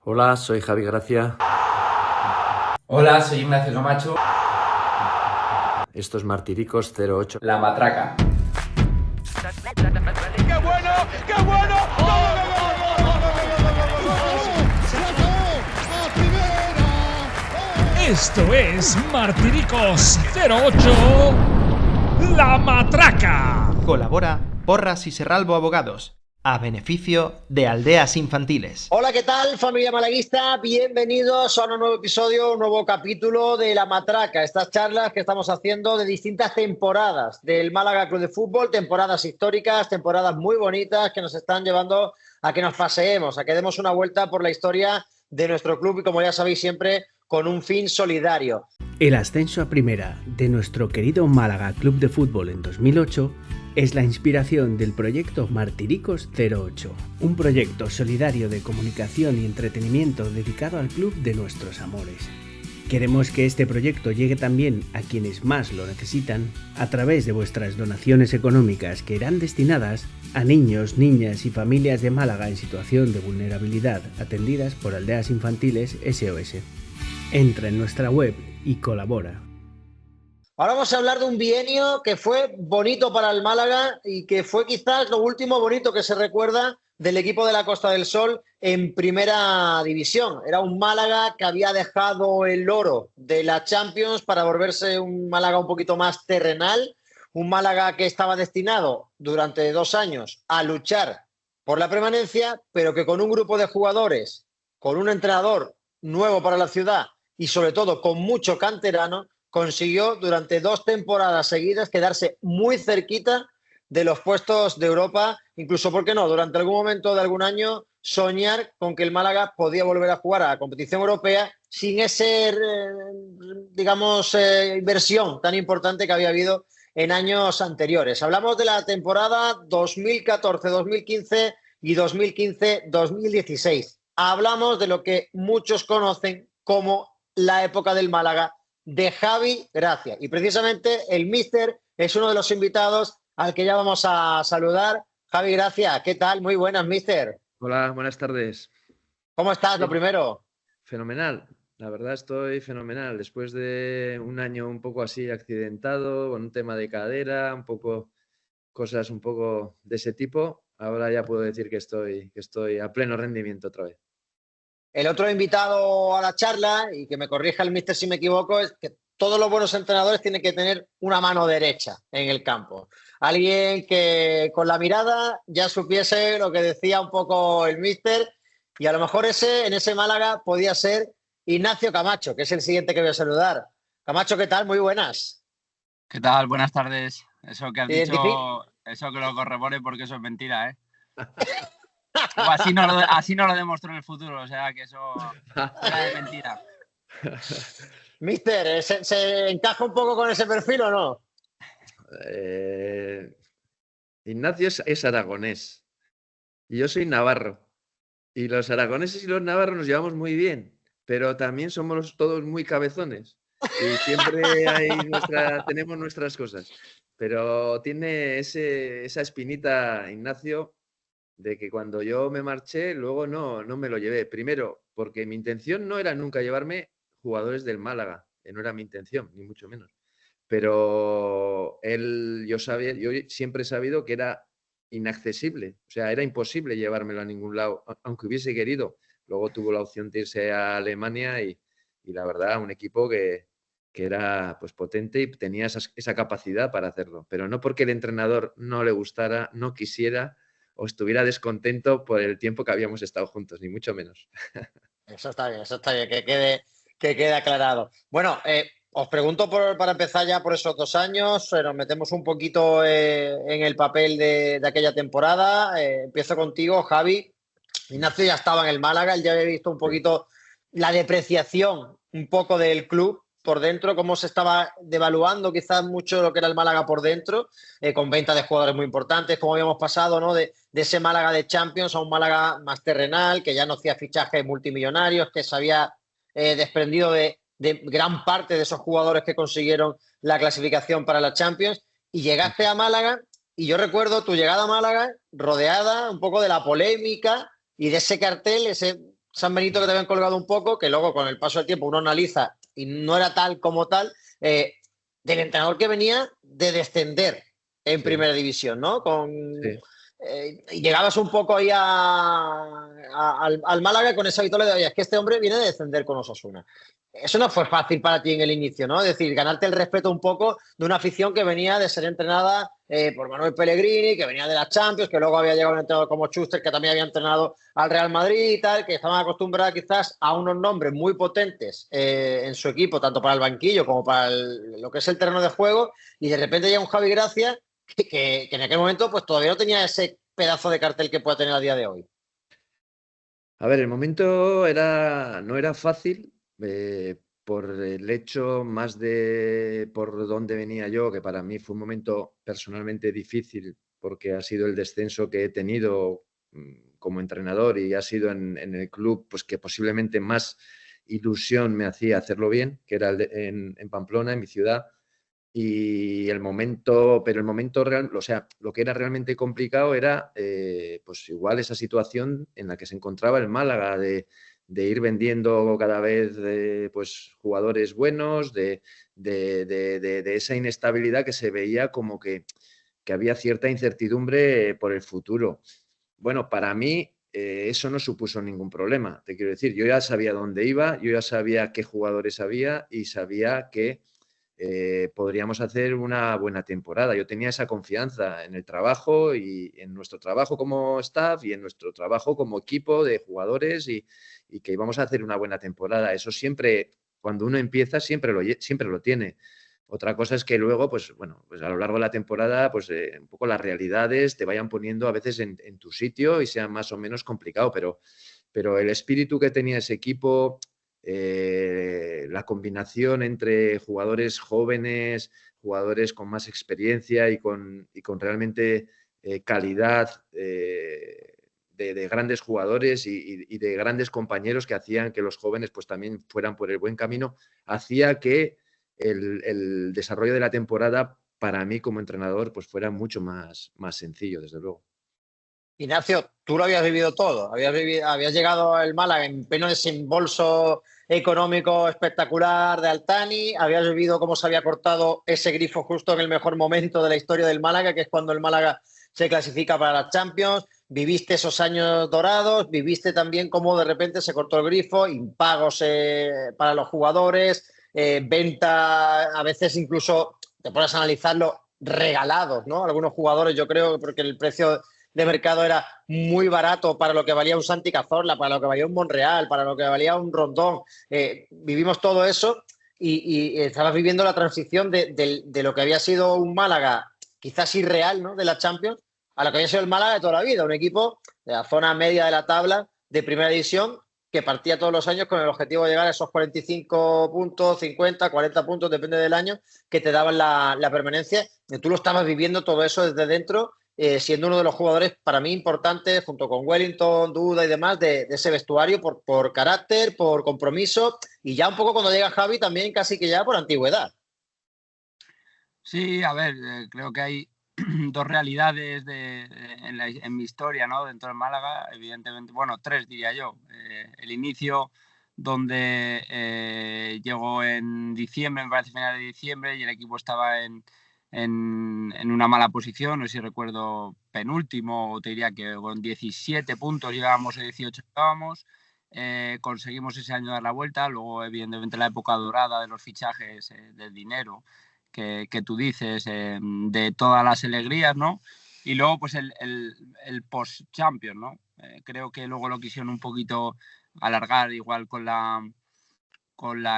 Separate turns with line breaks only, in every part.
Hola, soy Javi Gracia.
Hola, soy Ignacio Camacho.
Esto es Martiricos 08.
La Matraca.
¡Qué bueno! ¡Qué bueno! ¡Gol, gol, gol, gol, gol, gol! ¡Se acabó! ¡A primera!
Esto es Martiricos 08, La Matraca.
Colabora Porras y Serralbo Abogados, a beneficio de Aldeas Infantiles.
Hola, ¿qué tal, familia malaguista? Bienvenidos a un nuevo episodio, un nuevo capítulo de La Matraca. Estas charlas que estamos haciendo de distintas temporadas del Málaga Club de Fútbol, temporadas históricas, temporadas muy bonitas que nos están llevando a que nos paseemos, a que demos una vuelta por la historia de nuestro club y, como ya sabéis, siempre con un fin solidario.
El ascenso a primera de nuestro querido Málaga Club de Fútbol en 2008 es la inspiración del proyecto Martiricos 08, un proyecto solidario de comunicación y entretenimiento dedicado al club de nuestros amores. Queremos que este proyecto llegue también a quienes más lo necesitan a través de vuestras donaciones económicas que irán destinadas a niños, niñas y familias de Málaga en situación de vulnerabilidad atendidas por Aldeas Infantiles SOS. Entra en nuestra web y colabora.
Ahora vamos a hablar de un bienio que fue bonito para el Málaga y que fue quizás lo último bonito que se recuerda del equipo de la Costa del Sol en primera división. Era un Málaga que había dejado el oro de la Champions para volverse un Málaga un poquito más terrenal, un Málaga que estaba destinado durante 2 años a luchar por la permanencia, pero que con un grupo de jugadores, con un entrenador nuevo para la ciudad y sobre todo con mucho canterano, consiguió durante 2 temporadas seguidas quedarse muy cerquita de los puestos de Europa, incluso, ¿por qué no?, durante algún momento de algún año soñar con que el Málaga podía volver a jugar a la competición europea sin ese, inversión tan importante que había habido en años anteriores. Hablamos de la temporada 2014-2015 y 2015-2016. Hablamos de lo que muchos conocen como la época del Málaga de Javi Gracia. Y precisamente el míster es uno de los invitados al que ya vamos a saludar. Javi Gracia, ¿qué tal? Muy buenas, míster.
Hola, buenas tardes.
¿Cómo estás, lo primero?
Fenomenal. La verdad estoy fenomenal. Después de un año un poco así accidentado, con un tema de cadera, un poco cosas un poco de ese tipo, ahora ya puedo decir que estoy a pleno rendimiento otra vez.
El otro invitado a la charla, y que me corrija el míster si me equivoco, es que todos los buenos entrenadores tienen que tener una mano derecha en el campo. Alguien que con la mirada ya supiese lo que decía un poco el míster, y a lo mejor en ese Málaga podía ser Ignacio Camacho, que es el siguiente que voy a saludar. Camacho, ¿qué tal? Muy buenas.
¿Qué tal? Buenas tardes. Eso que has
Identifi-
dicho, eso que lo corrobore porque eso es mentira, ¿eh? O así no lo demostró en el futuro, o sea que eso era de mentira.
Míster, ¿se encaja un poco con ese perfil o no?
Ignacio es aragonés y yo soy navarro. Y los aragoneses y los navarros nos llevamos muy bien, pero también somos todos muy cabezones. Y siempre tenemos nuestras cosas. Pero tiene esa espinita, Ignacio, de que cuando yo me marché, luego no me lo llevé. Primero, porque mi intención no era nunca llevarme jugadores del Málaga, no era mi intención, ni mucho menos. Pero yo siempre he sabido que era inaccesible, o sea, era imposible llevármelo a ningún lado, aunque hubiese querido. Luego tuvo la opción de irse a Alemania y la verdad, un equipo que era pues potente y tenía esa capacidad para hacerlo, pero no porque el entrenador no le gustara, no quisiera o estuviera descontento por el tiempo que habíamos estado juntos, ni mucho menos.
Eso está bien, que quede aclarado. Bueno, os pregunto para empezar ya por esos 2 años, nos metemos un poquito en el papel de aquella temporada. Empiezo contigo, Javi. Ignacio ya estaba en el Málaga, él ya había visto un poquito la depreciación un poco del club por dentro, cómo se estaba devaluando quizás mucho lo que era el Málaga por dentro, con venta de jugadores muy importantes, como habíamos pasado, ¿no?, de ese Málaga de Champions a un Málaga más terrenal, que ya no hacía fichajes multimillonarios, que se había desprendido de gran parte de esos jugadores que consiguieron la clasificación para la Champions, y llegaste a Málaga, y yo recuerdo tu llegada a Málaga rodeada un poco de la polémica y de ese cartel, ese San Benito que te habían colgado un poco, que luego con el paso del tiempo uno analiza y no era tal como tal, del entrenador que venía de descender en primera división, ¿no? Y llegabas un poco ahí al Málaga con esa victoria de, oye, es que este hombre viene de descender con Osasuna. Eso no fue fácil para ti en el inicio, ¿no? Es decir, ganarte el respeto un poco de una afición que venía de ser entrenada por Manuel Pellegrini, que venía de la Champions, que luego había llegado un entrenador como Schuster, que también había entrenado al Real Madrid y tal, que estaban acostumbrados quizás a unos nombres muy potentes en su equipo, tanto para el banquillo como para lo que es el terreno de juego, y de repente llega un Javi Gracia que en aquel momento pues todavía no tenía ese pedazo de cartel que puede tener a día de hoy.
A ver, el momento no era fácil por el hecho más de por dónde venía yo, que para mí fue un momento personalmente difícil porque ha sido el descenso que he tenido como entrenador y ha sido en el club pues que posiblemente más ilusión me hacía hacerlo bien, que era en Pamplona, en mi ciudad. Pero el momento real, o sea, lo que era realmente complicado era, pues igual esa situación en la que se encontraba el Málaga de ir vendiendo cada vez pues jugadores buenos, de esa inestabilidad que se veía como que había cierta incertidumbre por el futuro. Bueno, para mí eso no supuso ningún problema. Te quiero decir, yo ya sabía dónde iba, yo ya sabía qué jugadores había y sabía que podríamos hacer una buena temporada. Yo tenía esa confianza en el trabajo y en nuestro trabajo como staff y en nuestro trabajo como equipo de jugadores y que íbamos a hacer una buena temporada. Eso siempre, cuando uno empieza, siempre lo tiene. Otra cosa es que luego, pues bueno, pues a lo largo de la temporada, pues un poco las realidades te vayan poniendo a veces en tu sitio y sea más o menos complicado, pero el espíritu que tenía ese equipo, la combinación entre jugadores jóvenes, jugadores con más experiencia y con realmente calidad de grandes jugadores y de grandes compañeros que hacían que los jóvenes pues también fueran por el buen camino, hacía que el desarrollo de la temporada para mí como entrenador pues fuera mucho más sencillo, desde luego.
Ignacio, tú lo habías vivido todo. Habías llegado al Málaga en pleno desembolso económico espectacular de Altani. Habías vivido cómo se había cortado ese grifo justo en el mejor momento de la historia del Málaga, que es cuando el Málaga se clasifica para la Champions. Viviste esos años dorados, viviste también cómo de repente se cortó el grifo, impagos para los jugadores, venta, a veces incluso, te pones a analizarlo, regalados, ¿no? Algunos jugadores, yo creo, porque el precio de mercado era muy barato para lo que valía un Santi Cazorla, para lo que valía un Monreal, para lo que valía un Rondón. Vivimos todo eso y estabas viviendo la transición de lo que había sido un Málaga quizás irreal, ¿no?, de la Champions, a lo que había sido el Málaga de toda la vida, un equipo de la zona media de la tabla de primera división que partía todos los años con el objetivo de llegar a esos 45 puntos, 50, 40 puntos, depende del año, que te daban la permanencia. Y tú lo estabas viviendo todo eso desde dentro, siendo uno de los jugadores para mí importantes, junto con Wellington, Duda y demás, de ese vestuario por carácter, por compromiso, y ya un poco cuando llega Javi también casi que ya por antigüedad.
Sí, a ver, creo que hay dos realidades en mi historia, ¿no?, dentro del Málaga, evidentemente, bueno, tres diría yo. El inicio, donde llegó en diciembre, me parece final de diciembre, y el equipo estaba en una mala posición, no sé si recuerdo penúltimo, o te diría que con 17 puntos llegábamos, 18 llegábamos. Conseguimos ese año dar la vuelta. Luego, evidentemente, la época dorada de los fichajes, del dinero que tú dices, de todas las alegrías, ¿no? Y luego, pues el post-Champions, ¿no? Creo que luego lo quisieron un poquito alargar, igual con la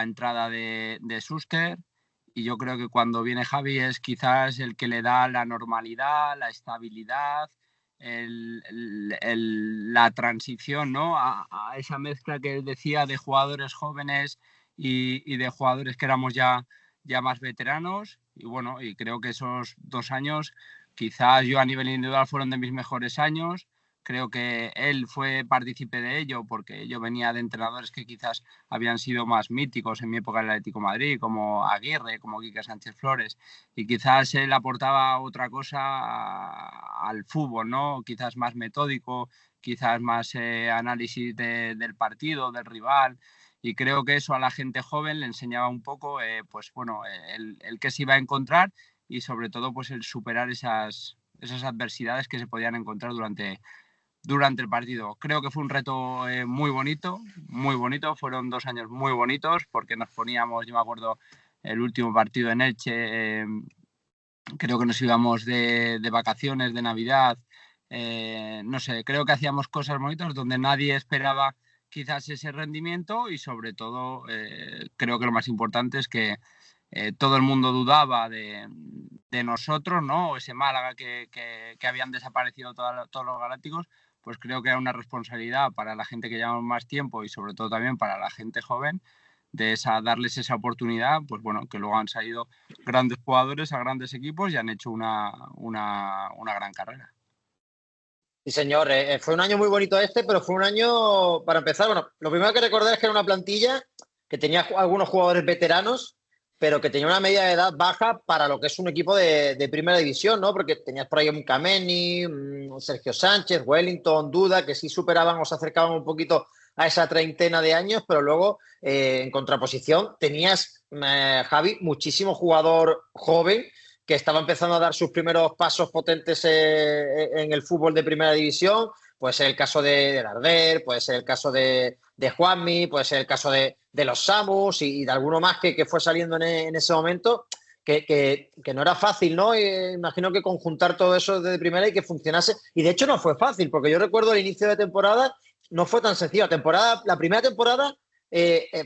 entrada de Schuster. Y yo creo que cuando viene Javi es quizás el que le da la normalidad, la estabilidad, la transición, ¿no?, a esa mezcla que él decía de jugadores jóvenes y de jugadores que éramos ya más veteranos. Y bueno, y creo que esos 2 años, quizás yo a nivel individual, fueron de mis mejores años. Creo que él fue partícipe de ello porque yo venía de entrenadores que quizás habían sido más míticos en mi época en el Atlético de Madrid, como Aguirre, como Quique Sánchez Flores, y quizás él aportaba otra cosa al fútbol, ¿no? Quizás más metódico, quizás más análisis del partido, del rival, y creo que eso a la gente joven le enseñaba un poco, pues bueno, el que se iba a encontrar y sobre todo pues el superar esas adversidades que se podían encontrar durante el partido. Creo que fue un reto muy bonito, fueron 2 años muy bonitos porque nos poníamos, yo me acuerdo, el último partido en Elche, creo que nos íbamos de vacaciones, de Navidad, no sé, creo que hacíamos cosas bonitas donde nadie esperaba quizás ese rendimiento y sobre todo creo que lo más importante es que todo el mundo dudaba de nosotros, ¿no? Ese Málaga que habían desaparecido todos los galácticos, pues creo que era una responsabilidad para la gente que llevamos más tiempo y sobre todo también para la gente joven de darles esa oportunidad, pues bueno, que luego han salido grandes jugadores a grandes equipos y han hecho una gran carrera.
Sí, señor, fue un año muy bonito pero fue un año, para empezar, bueno, lo primero que recordar es que era una plantilla que tenía algunos jugadores veteranos, pero que tenía una media de edad baja para lo que es un equipo de primera división, ¿no? Porque tenías por ahí un Kameni, Sergio Sánchez, Wellington, Duda, que sí superaban o se acercaban un poquito a esa treintena de años, pero luego, en contraposición, tenías, Javi, muchísimo jugador joven que estaba empezando a dar sus primeros pasos potentes en el fútbol de primera división. Puede ser el caso de Darder, puede ser el caso de Juanmi, puede ser el caso de los Samus y de alguno más que fue saliendo en ese momento, que no era fácil, ¿no? Imagino que conjuntar todo eso desde primera y que funcionase. Y de hecho no fue fácil, porque yo recuerdo el inicio de temporada, no fue tan sencillo. La primera temporada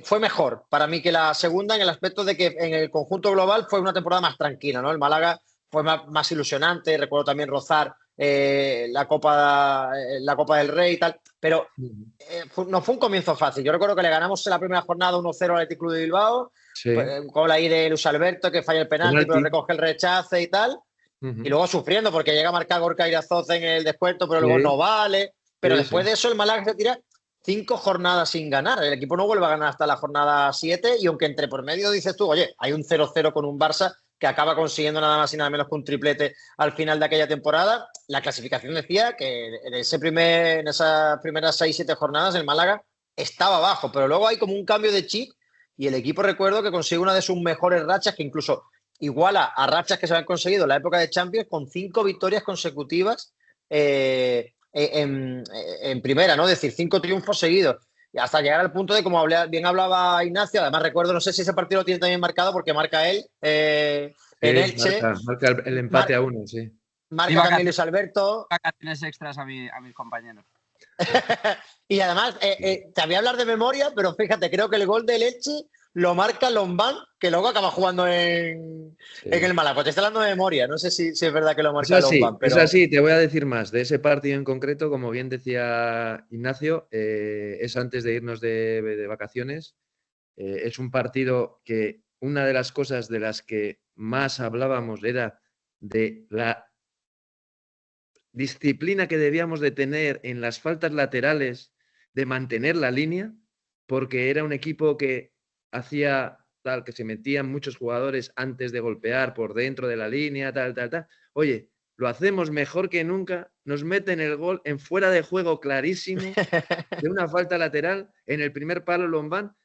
fue mejor para mí que la segunda, en el aspecto de que en el conjunto global fue una temporada más tranquila, ¿no? El Málaga fue más ilusionante, recuerdo también rozar la Copa del Rey y tal, pero no fue un comienzo fácil. Yo recuerdo que le ganamos en la primera jornada 1-0 al Athletic Club de Bilbao,
Sí.
pues, gol ahí de Luis Alberto que falla el penalti, pero recoge el rechace y tal, y luego sufriendo porque llega a marcar Gorka Irazoz en el descuento, pero luego no vale. Pero después de eso el Málaga se tira 5 jornadas sin ganar. El equipo no vuelve a ganar hasta la jornada 7 y aunque entre por medio dices tú, oye, hay un 0-0 con un Barça que acaba consiguiendo nada más y nada menos que un triplete al final de aquella temporada, la clasificación decía que en esas primeras 6-7 jornadas el Málaga estaba abajo, pero luego hay como un cambio de chip y el equipo, recuerdo, que consigue una de sus mejores rachas, que incluso iguala a rachas que se habían conseguido en la época de Champions, con 5 victorias consecutivas en primera, ¿no? Es decir, 5 triunfos seguidos. Y hasta llegar al punto de, como bien hablaba Ignacio, además recuerdo, no sé si ese partido lo tiene también marcado, porque marca él en Elche.
Marca el empate a 1, sí.
Marca también Luis Alberto.
Vacaciones extras a mis compañeros.
Y además, te voy a hablar de memoria, pero fíjate, creo que el gol del Elche lo marca Lombán, que luego acaba jugando en el Málaga. Pues te estoy hablando de memoria, no sé si es verdad que lo marca Lombán. Pero...
Es así, te voy a decir más. De ese partido en concreto, como bien decía Ignacio, es antes de irnos de vacaciones. Es un partido que una de las cosas de las que más hablábamos era de la disciplina que debíamos de tener en las faltas laterales, de mantener la línea, porque era un equipo que hacía tal, que se metían muchos jugadores antes de golpear por dentro de la línea, tal. Oye, lo hacemos mejor que nunca, nos meten el gol en fuera de juego clarísimo, de una falta lateral, en el primer palo Lombán,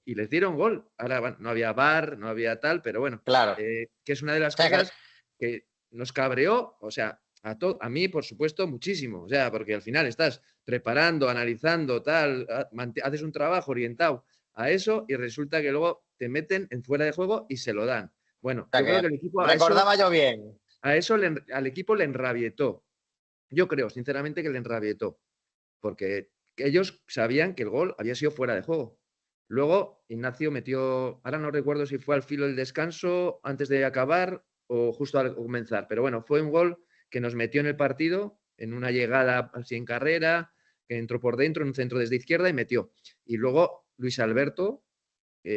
y les dieron gol. Ahora no había VAR, no había tal, pero bueno,
claro.
Que es una de las cosas que nos cabreó, o sea, a mí, por supuesto, muchísimo. O sea, porque al final estás preparando, analizando, tal, haces un trabajo orientado a eso y resulta que luego te meten en fuera de juego y se lo dan. Bueno, yo creo que el equipo a eso al equipo le enrabietó. Yo creo, sinceramente, que le enrabietó. Porque ellos sabían que el gol había sido fuera de juego. Luego, Ignacio metió, ahora no recuerdo si fue al filo del descanso, antes de acabar o justo al comenzar. Pero bueno, fue un gol que nos metió en el partido, en una llegada así en carrera, que entró por dentro, en un centro desde izquierda y metió. Y luego Luis Alberto,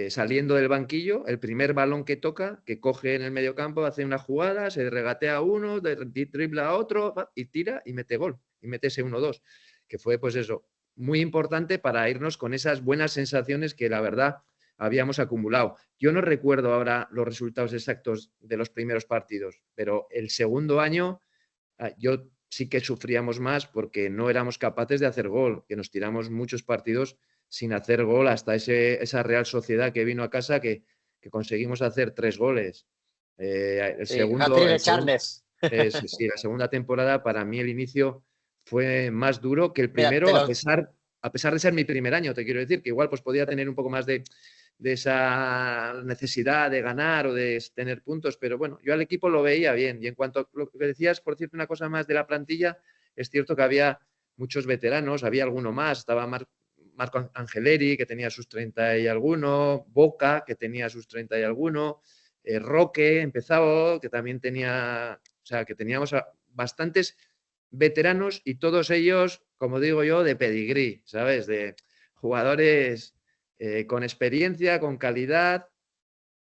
saliendo del banquillo, el primer balón que toca, que coge en el mediocampo, hace una jugada, se regatea a uno, dribla a otro y tira y mete gol. Y mete ese 1-2, que fue pues eso, muy importante para irnos con esas buenas sensaciones que la verdad habíamos acumulado. Yo no recuerdo ahora los resultados exactos de los primeros partidos, pero el segundo año yo sí que sufríamos más porque no éramos capaces de hacer gol, que nos tiramos muchos partidos sin hacer gol hasta esa Real Sociedad que vino a casa que conseguimos hacer 3 goles. El segundo,
de Charles.
Sí, la segunda temporada para mí el inicio fue más duro que el
Mira,
primero, a pesar de ser mi primer año, te quiero decir, que igual pues podía tener un poco más de esa necesidad de ganar o de tener puntos, pero bueno, yo al equipo lo veía bien. Y en cuanto a lo que decías, por cierto, una cosa más de la plantilla, es cierto que había muchos veteranos, había alguno más, estaba Marco Angeleri, que tenía sus 30 y alguno, Boca, que tenía sus 30 y alguno, Roque empezaba, que también tenía, o sea, que teníamos bastantes veteranos y todos ellos, como digo yo, de pedigrí, ¿sabes? De jugadores con experiencia, con calidad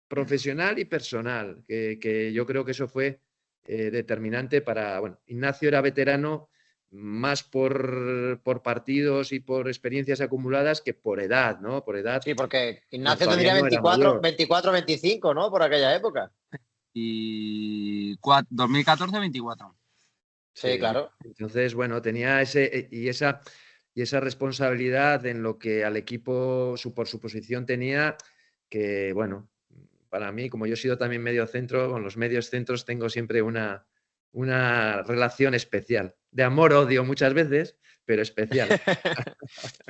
profesional y personal, que yo creo que eso fue determinante para, bueno, Ignacio era veterano más por partidos y por experiencias acumuladas que por edad, ¿no? Por edad.
Sí, porque Ignacio
todavía
tendría
no era
24, 25, ¿no? Por aquella época.
Y 2014-24.
Sí, claro.
Entonces, bueno, tenía esa responsabilidad en lo que al equipo por su posición tenía, que bueno, para mí, como yo he sido también medio centro, con los medios centros tengo siempre una relación especial. De amor-odio muchas veces, pero especial.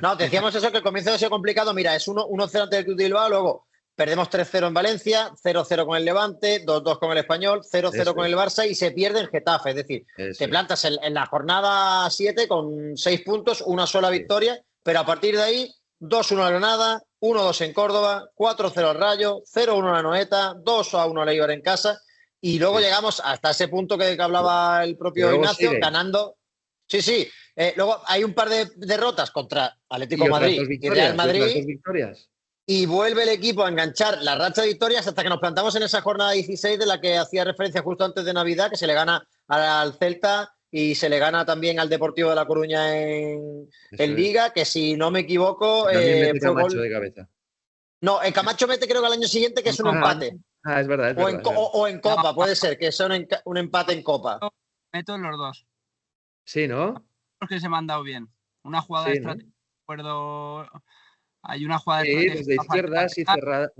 No, decíamos eso, que el comienzo ha sido complicado. Mira, es 1-0 ante el Club de Bilbao, luego perdemos 3-0 en Valencia, 0-0 con el Levante, 2-2 con el Español, 0-0 con el Barça y se pierde en Getafe. Es decir, te plantas en la jornada 7 con 6 puntos, una sola victoria, pero a partir de ahí 2-1 a Granada, 1-2 en Córdoba, 4-0 al Rayo, 0-1 a la Noeta, 2-1 a Eibar en casa y luego llegamos hasta ese punto que hablaba el propio Ignacio, ganando. Sí. Luego hay un par de derrotas contra Atlético de Madrid y Real Madrid. Y vuelve el equipo a enganchar la racha de victorias hasta que nos plantamos en esa jornada 16 de la que hacía referencia justo antes de Navidad, que se le gana al Celta y se le gana también al Deportivo de La Coruña en Liga, que si no me equivoco
fue Camacho de cabeza.
No, el Camacho mete creo que al año siguiente, que es un empate.
Es verdad.
O en Copa, puede ser, que sea un empate en Copa.
Meto los dos.
Sí, ¿no?
Porque se me han dado bien. Una jugada estratégica, recuerdo. Hay una jugada
desde izquierda, sí, cerrada.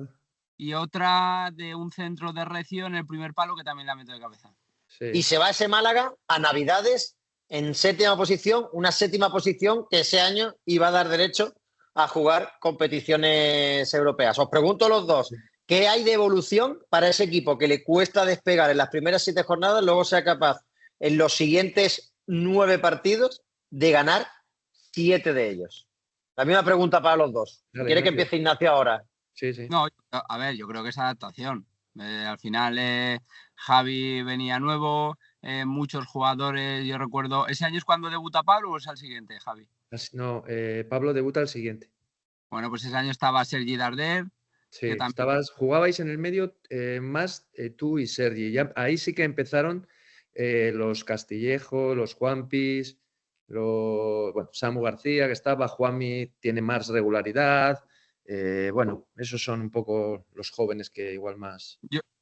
Y otra de un centro de Recio en el primer palo que también la meto de cabeza.
Sí.
Y se va ese Málaga a Navidades en 7ª posición, una 7ª posición que ese año iba a dar derecho a jugar competiciones europeas. Os pregunto los dos, ¿qué hay de evolución para ese equipo que le cuesta despegar en las primeras 7 jornadas, luego sea capaz en los siguientes 9 partidos de ganar 7 de ellos? La misma pregunta para los dos. ¿Quiere que empiece Ignacio ahora?
Sí.
No, a ver, yo creo que es adaptación. Al final Javi venía nuevo, muchos jugadores, yo recuerdo, ¿ese año es cuando debuta Pablo o es al siguiente, Javi?
No, Pablo debuta al siguiente.
Bueno, pues ese año estaba Sergi Darder.
Sí, jugabais en el medio más tú y Sergi. Ahí sí que empezaron los Castillejo, los Juanpis, Samu García, que estaba, Juanmi tiene más regularidad. Esos son un poco los jóvenes que igual más.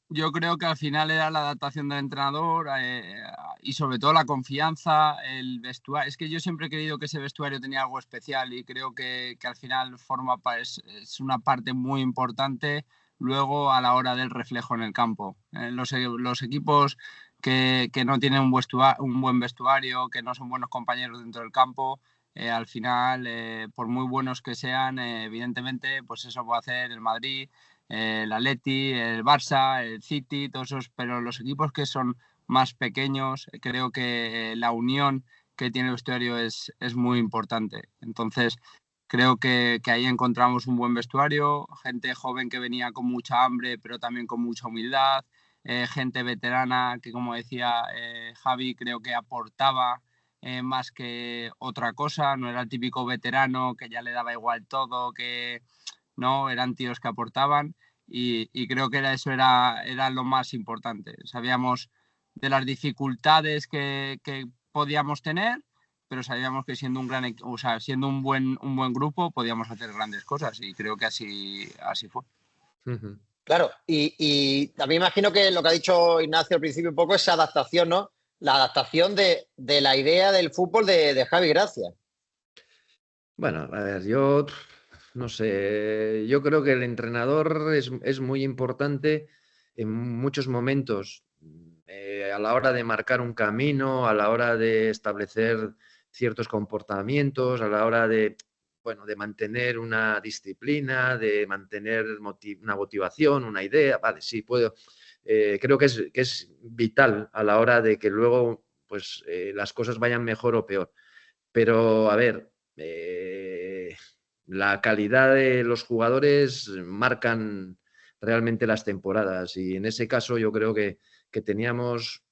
Yo creo que al final era la adaptación del entrenador y sobre todo la confianza, el vestuario. Es que yo siempre he creído que ese vestuario tenía algo especial y creo que al final es una parte muy importante luego a la hora del reflejo en el campo. Los equipos que no tienen un buen vestuario, que no son buenos compañeros dentro del campo, al final, por muy buenos que sean, evidentemente, pues eso puede hacer el Madrid, el Atleti, el Barça, el City, todos esos, pero los equipos que son más pequeños, creo que la unión que tiene el vestuario es muy importante. Entonces, creo que ahí encontramos un buen vestuario, gente joven que venía con mucha hambre, pero también con mucha humildad, gente veterana que, como decía Javi, creo que aportaba más que otra cosa, no era el típico veterano que ya le daba igual todo, que no, eran tíos que aportaban y creo que eso era lo más importante. Sabíamos de las dificultades que podíamos tener, pero sabíamos que siendo siendo un buen grupo podíamos hacer grandes cosas y creo que así fue.
Claro, y también imagino que lo que ha dicho Ignacio al principio un poco es adaptación, ¿no? la adaptación de la idea del fútbol de Javi Gracia.
Bueno, a ver, yo no sé, yo creo que el entrenador es muy importante en muchos momentos, a la hora de marcar un camino, a la hora de establecer ciertos comportamientos, a la hora de, bueno, de mantener una disciplina, de mantener una motivación, una idea. Vale, sí, puedo. Creo que es vital a la hora de que luego pues, las cosas vayan mejor o peor. Pero, a ver, la calidad de los jugadores marcan realmente las temporadas y en ese caso yo creo que teníamos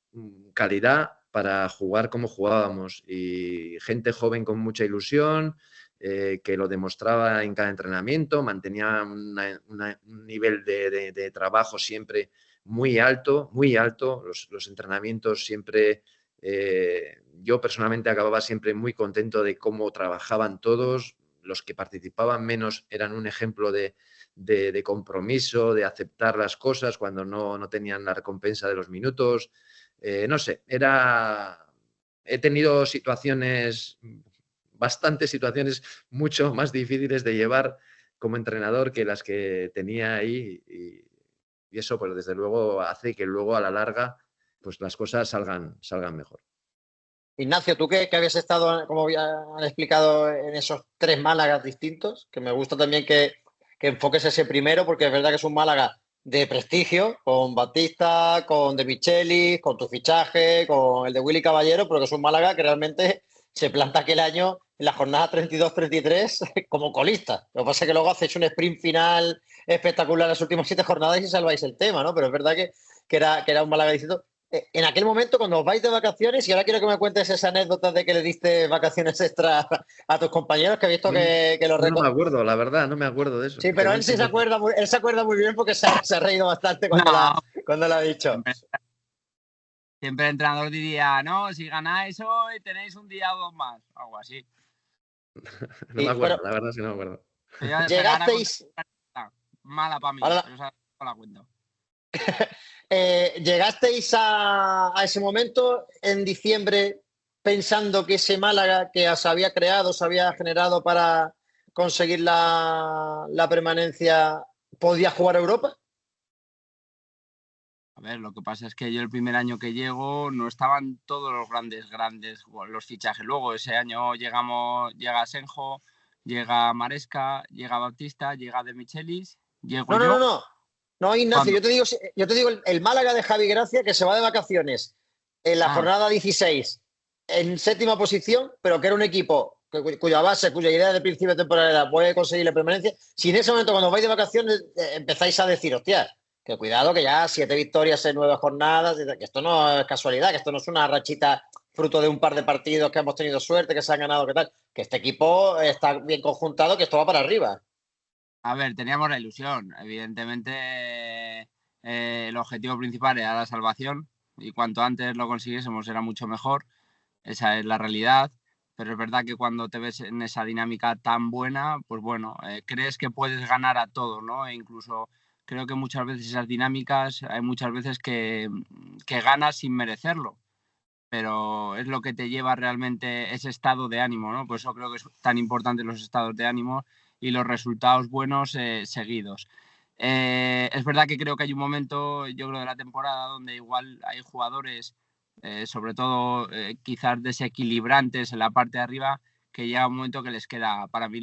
calidad para jugar como jugábamos y gente joven con mucha ilusión, que lo demostraba en cada entrenamiento, mantenía un nivel de trabajo siempre muy alto, los entrenamientos siempre... yo personalmente acababa siempre muy contento de cómo trabajaban todos. Los que participaban menos eran un ejemplo de compromiso, de aceptar las cosas cuando no tenían la recompensa de los minutos. No sé, he tenido bastantes situaciones mucho más difíciles de llevar como entrenador que las que tenía ahí y eso, pues desde luego hace que luego a la larga pues las cosas salgan mejor.
Ignacio, tú que habías estado, como han explicado, en esos 3 Málagas distintos, que me gusta también que enfoques ese primero, porque es verdad que es un Málaga de prestigio, con Batista, con De Michelis, con tu fichaje, con el de Willy Caballero, pero que es un Málaga que realmente se planta aquel año en la jornada 32-33 como colista. Lo que pasa es que luego hacéis un sprint final espectacular en las últimas 7 jornadas y salváis el tema, ¿no? Pero es verdad que era un Málaga distinto. En aquel momento, cuando os vais de vacaciones, y ahora quiero que me cuentes esa anécdota de que le diste vacaciones extra a tus compañeros, que he visto que lo
No me acuerdo, la verdad, no me acuerdo de eso.
Sí, pero él sí se acuerda, él se acuerda muy bien porque se ha reído bastante cuando lo ha dicho.
Siempre el entrenador diría, no, si ganáis hoy tenéis un día o 2 más, algo así.
No me acuerdo, la verdad es que no me acuerdo.
Llegasteis...
Mala para mí,
Ahora...
pero os la cuento.
¿Llegasteis a ese momento en diciembre pensando que ese Málaga que se había creado, se había generado para conseguir la permanencia, podía jugar a Europa?
A ver, lo que pasa es que yo el primer año que llego no estaban todos los grandes los fichajes. Luego ese año llega Senjo, llega Maresca, llega Bautista, llega De Michelis, llego yo.
No, Ignacio, yo te digo el Málaga de Javi Gracia que se va de vacaciones en la jornada 16 en 7ª posición, pero que era un equipo cuya base, cuya idea de principio de temporada era voy a conseguir la permanencia. Si en ese momento cuando vais de vacaciones empezáis a decir, hostia, que cuidado que ya 7 victorias en 9 jornadas, que esto no es casualidad, que esto no es una rachita fruto de un par de partidos que hemos tenido suerte, que se han ganado, que tal, que este equipo está bien conjuntado, que esto va para arriba.
A ver, teníamos la ilusión. Evidentemente, el objetivo principal era la salvación y cuanto antes lo consiguiésemos era mucho mejor. Esa es la realidad. Pero es verdad que cuando te ves en esa dinámica tan buena, pues bueno, crees que puedes ganar a todo, ¿no? E incluso creo que muchas veces esas dinámicas, hay muchas veces que ganas sin merecerlo. Pero es lo que te lleva realmente ese estado de ánimo, ¿no? Por eso creo que es tan importante los estados de ánimo y los resultados buenos seguidos. Es verdad que creo que hay un momento, yo creo, de la temporada donde igual hay jugadores, sobre todo quizás desequilibrantes en la parte de arriba, que llega un momento que para mí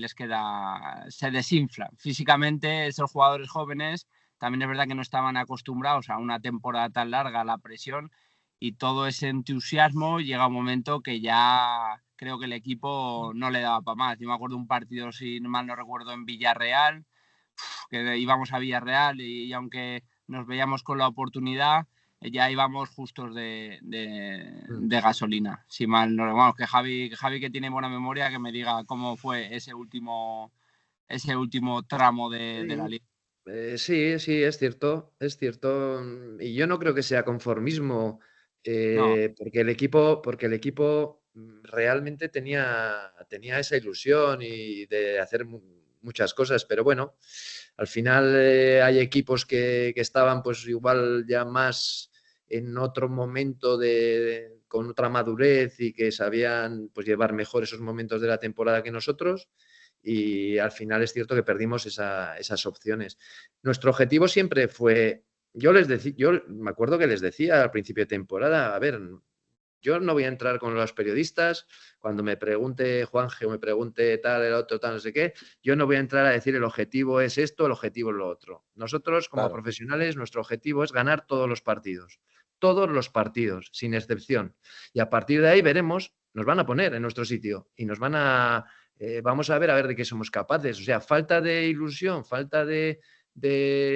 se desinflan. Físicamente, esos jugadores jóvenes también es verdad que no estaban acostumbrados a una temporada tan larga, a la presión, y todo ese entusiasmo llega un momento que ya creo que el equipo no le daba para más. Yo me acuerdo de un partido, si mal no recuerdo, en Villarreal, que íbamos a Villarreal y aunque nos veíamos con la oportunidad, ya íbamos justos de gasolina. Si mal no recuerdo, que Javi que tiene buena memoria, que me diga cómo fue ese último tramo de la liga.
Sí, es cierto. Y yo no creo que sea conformismo,
No.
porque el equipo realmente tenía esa ilusión y de hacer muchas cosas, pero bueno, al final hay equipos que estaban pues igual ya más en otro momento con otra madurez y que sabían pues, llevar mejor esos momentos de la temporada que nosotros. Y al final es cierto que perdimos esas opciones. Nuestro objetivo siempre fue, yo me acuerdo que les decía al principio de temporada, a ver, yo no voy a entrar con los periodistas, cuando me pregunte Juanje o me pregunte tal, el otro, tal, no sé qué, yo no voy a entrar a decir el objetivo es esto, el objetivo es lo otro. Nosotros, como profesionales, nuestro objetivo es ganar todos los partidos, sin excepción. Y a partir de ahí veremos, nos van a poner en nuestro sitio y nos van a... vamos a ver de qué somos capaces. O sea, falta de ilusión, falta de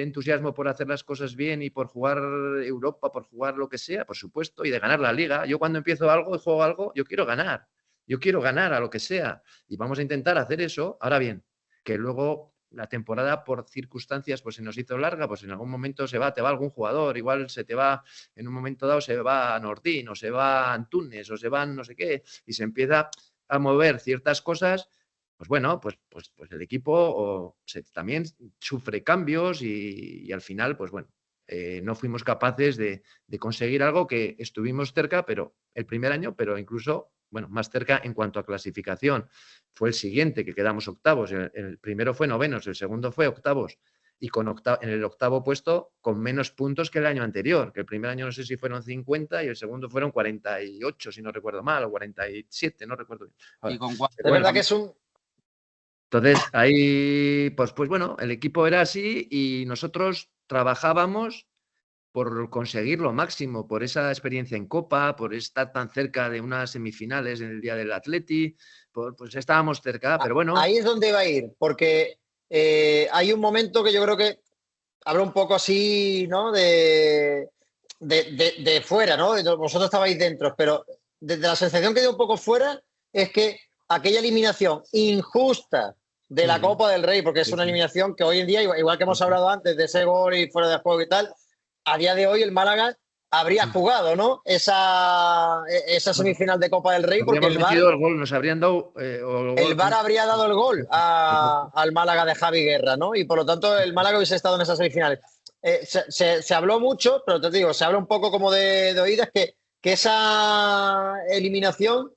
entusiasmo por hacer las cosas bien y por jugar Europa, por jugar lo que sea, por supuesto, y de ganar la liga. Yo cuando empiezo algo y juego algo, yo quiero ganar a lo que sea y vamos a intentar hacer eso. Ahora bien, que luego la temporada por circunstancias pues se nos hizo larga, pues en algún momento te va algún jugador, igual se te va, en un momento dado se va a Nordín o se va a Antunes o se van no sé qué y se empieza a mover ciertas cosas. Pues bueno, pues el equipo también sufre cambios y al final, pues bueno, no fuimos capaces de conseguir algo que estuvimos cerca, pero el primer año, pero incluso, bueno, más cerca en cuanto a clasificación. Fue el siguiente, que quedamos octavos. El primero fue novenos, el segundo fue octavos. Y en el octavo puesto con menos puntos que el año anterior, que el primer año no sé si fueron 50 y el segundo fueron 48, si no recuerdo mal, o 47, no recuerdo bien.
Y con 4.
Es verdad que es un...
Entonces, ahí, pues bueno, el equipo era así y nosotros trabajábamos por conseguir lo máximo, por esa experiencia en Copa, por estar tan cerca de unas semifinales en el día del Atleti, pues estábamos cerca, pero bueno.
Ahí es donde iba a ir, porque hay un momento que yo creo que habla un poco así, ¿no? De fuera, ¿no? Vosotros estabais dentro, pero desde la sensación que dio un poco fuera es que aquella eliminación injusta de la Copa del Rey, porque es una eliminación que hoy en día, igual que hemos hablado antes de ese gol y fuera de juego y tal, a día de hoy el Málaga habría jugado, ¿no? Esa semifinal de Copa del Rey, porque el VAR,
el gol, nos habrían dado
el VAR habría dado el gol al Málaga de Javi Guerra, ¿no? Y por lo tanto el Málaga hubiese estado en esas semifinales. Se habló mucho, pero te digo, se habla un poco como de oídas que esa eliminación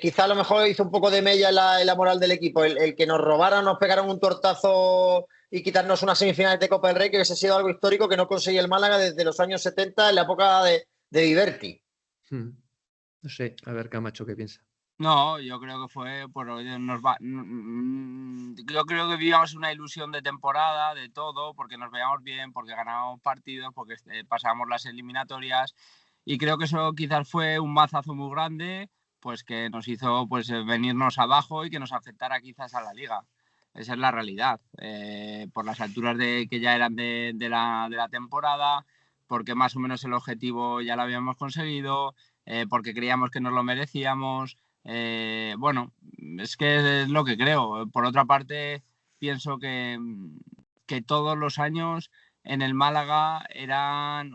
quizá a lo mejor hizo un poco de mella en la moral del equipo. El que nos robaran, nos pegaran un tortazo y quitarnos unas semifinales de Copa del Rey, que hubiese sido algo histórico que no conseguía el Málaga desde los años 70, en la época de Viverti.
No sé, a ver Camacho qué piensa.
No, yo creo que fue yo creo que vivíamos una ilusión de temporada, de todo, porque nos veíamos bien, porque ganábamos partidos, porque pasábamos las eliminatorias, y creo que eso quizás fue un mazazo muy grande, pues que nos hizo pues venirnos abajo y que nos afectara quizás a la liga. Esa es la realidad, por las alturas que ya eran de la temporada, porque más o menos el objetivo ya lo habíamos conseguido, porque creíamos que nos lo merecíamos. Bueno, es que es lo que creo. Por otra parte, pienso que todos los años en el Málaga eran,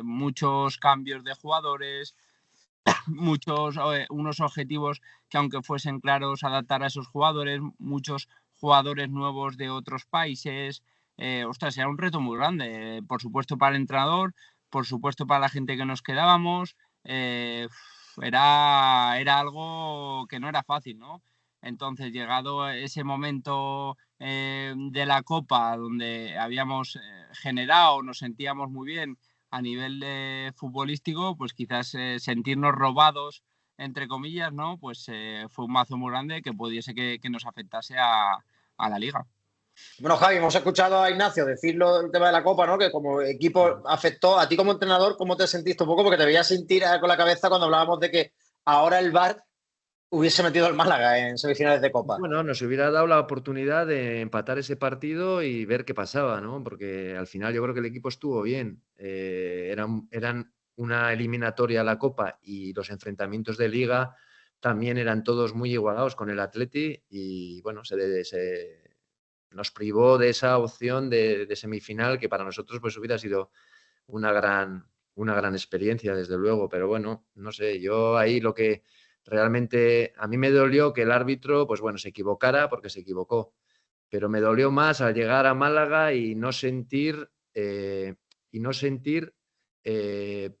muchos cambios de jugadores, unos objetivos que aunque fuesen claros, adaptar a esos jugadores, muchos jugadores nuevos de otros países. Era un reto muy grande, por supuesto para el entrenador, por supuesto para la gente que nos quedábamos. Era algo que no era fácil, ¿no? Entonces, llegado ese momento de la Copa, donde habíamos generado, nos sentíamos muy bien a nivel futbolístico, pues quizás sentirnos robados, entre comillas, ¿no? Pues fue un mazo muy grande que pudiese que nos afectase a la liga.
Bueno, Javi, hemos escuchado a Ignacio decirlo el tema de la Copa, ¿no? Que como equipo afectó. A ti como entrenador, ¿cómo te sentiste un poco? Porque te veía sentir con la cabeza cuando hablábamos de que ahora el VAR hubiese metido al Málaga en semifinales de Copa.
Bueno, nos hubiera dado la oportunidad de empatar ese partido y ver qué pasaba, ¿no? Porque al final yo creo que el equipo estuvo bien. Eran una eliminatoria a la Copa y los enfrentamientos de Liga también eran todos muy igualados con el Atleti y, bueno, nos privó de esa opción de semifinal que para nosotros pues hubiera sido una gran experiencia, desde luego. Pero bueno, no sé, yo ahí lo que realmente a mí me dolió que el árbitro, pues bueno, se equivocara porque se equivocó. Pero me dolió más al llegar a Málaga y no sentir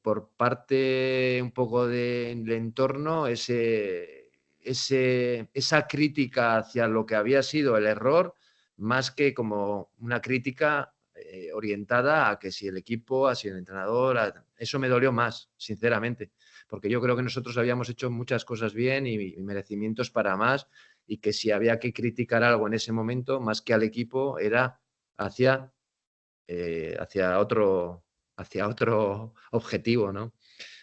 por parte un poco del entorno, esa crítica hacia lo que había sido el error, más que como una crítica orientada a que si el equipo, a si el entrenador, eso me dolió más, sinceramente, porque yo creo que nosotros habíamos hecho muchas cosas bien y merecimientos para más, y que si había que criticar algo en ese momento, más que al equipo, era hacia otro objetivo, ¿no?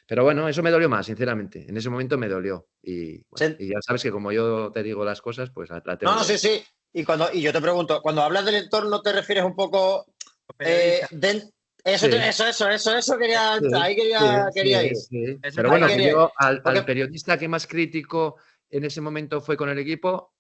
Pero bueno, eso me dolió más, sinceramente. En ese momento me dolió. Y, bueno, y ya sabes que como yo te digo las cosas, pues la tengo.
No, sí, sí. Y yo te pregunto, cuando hablas del entorno, ¿te refieres un poco eso quería,
Sí,
ahí quería ir.
sí.
Eso
Pero bueno,
ahí
que
quería ir.
yo al
Porque-
periodista que más crítico en ese momento fue con el equipo,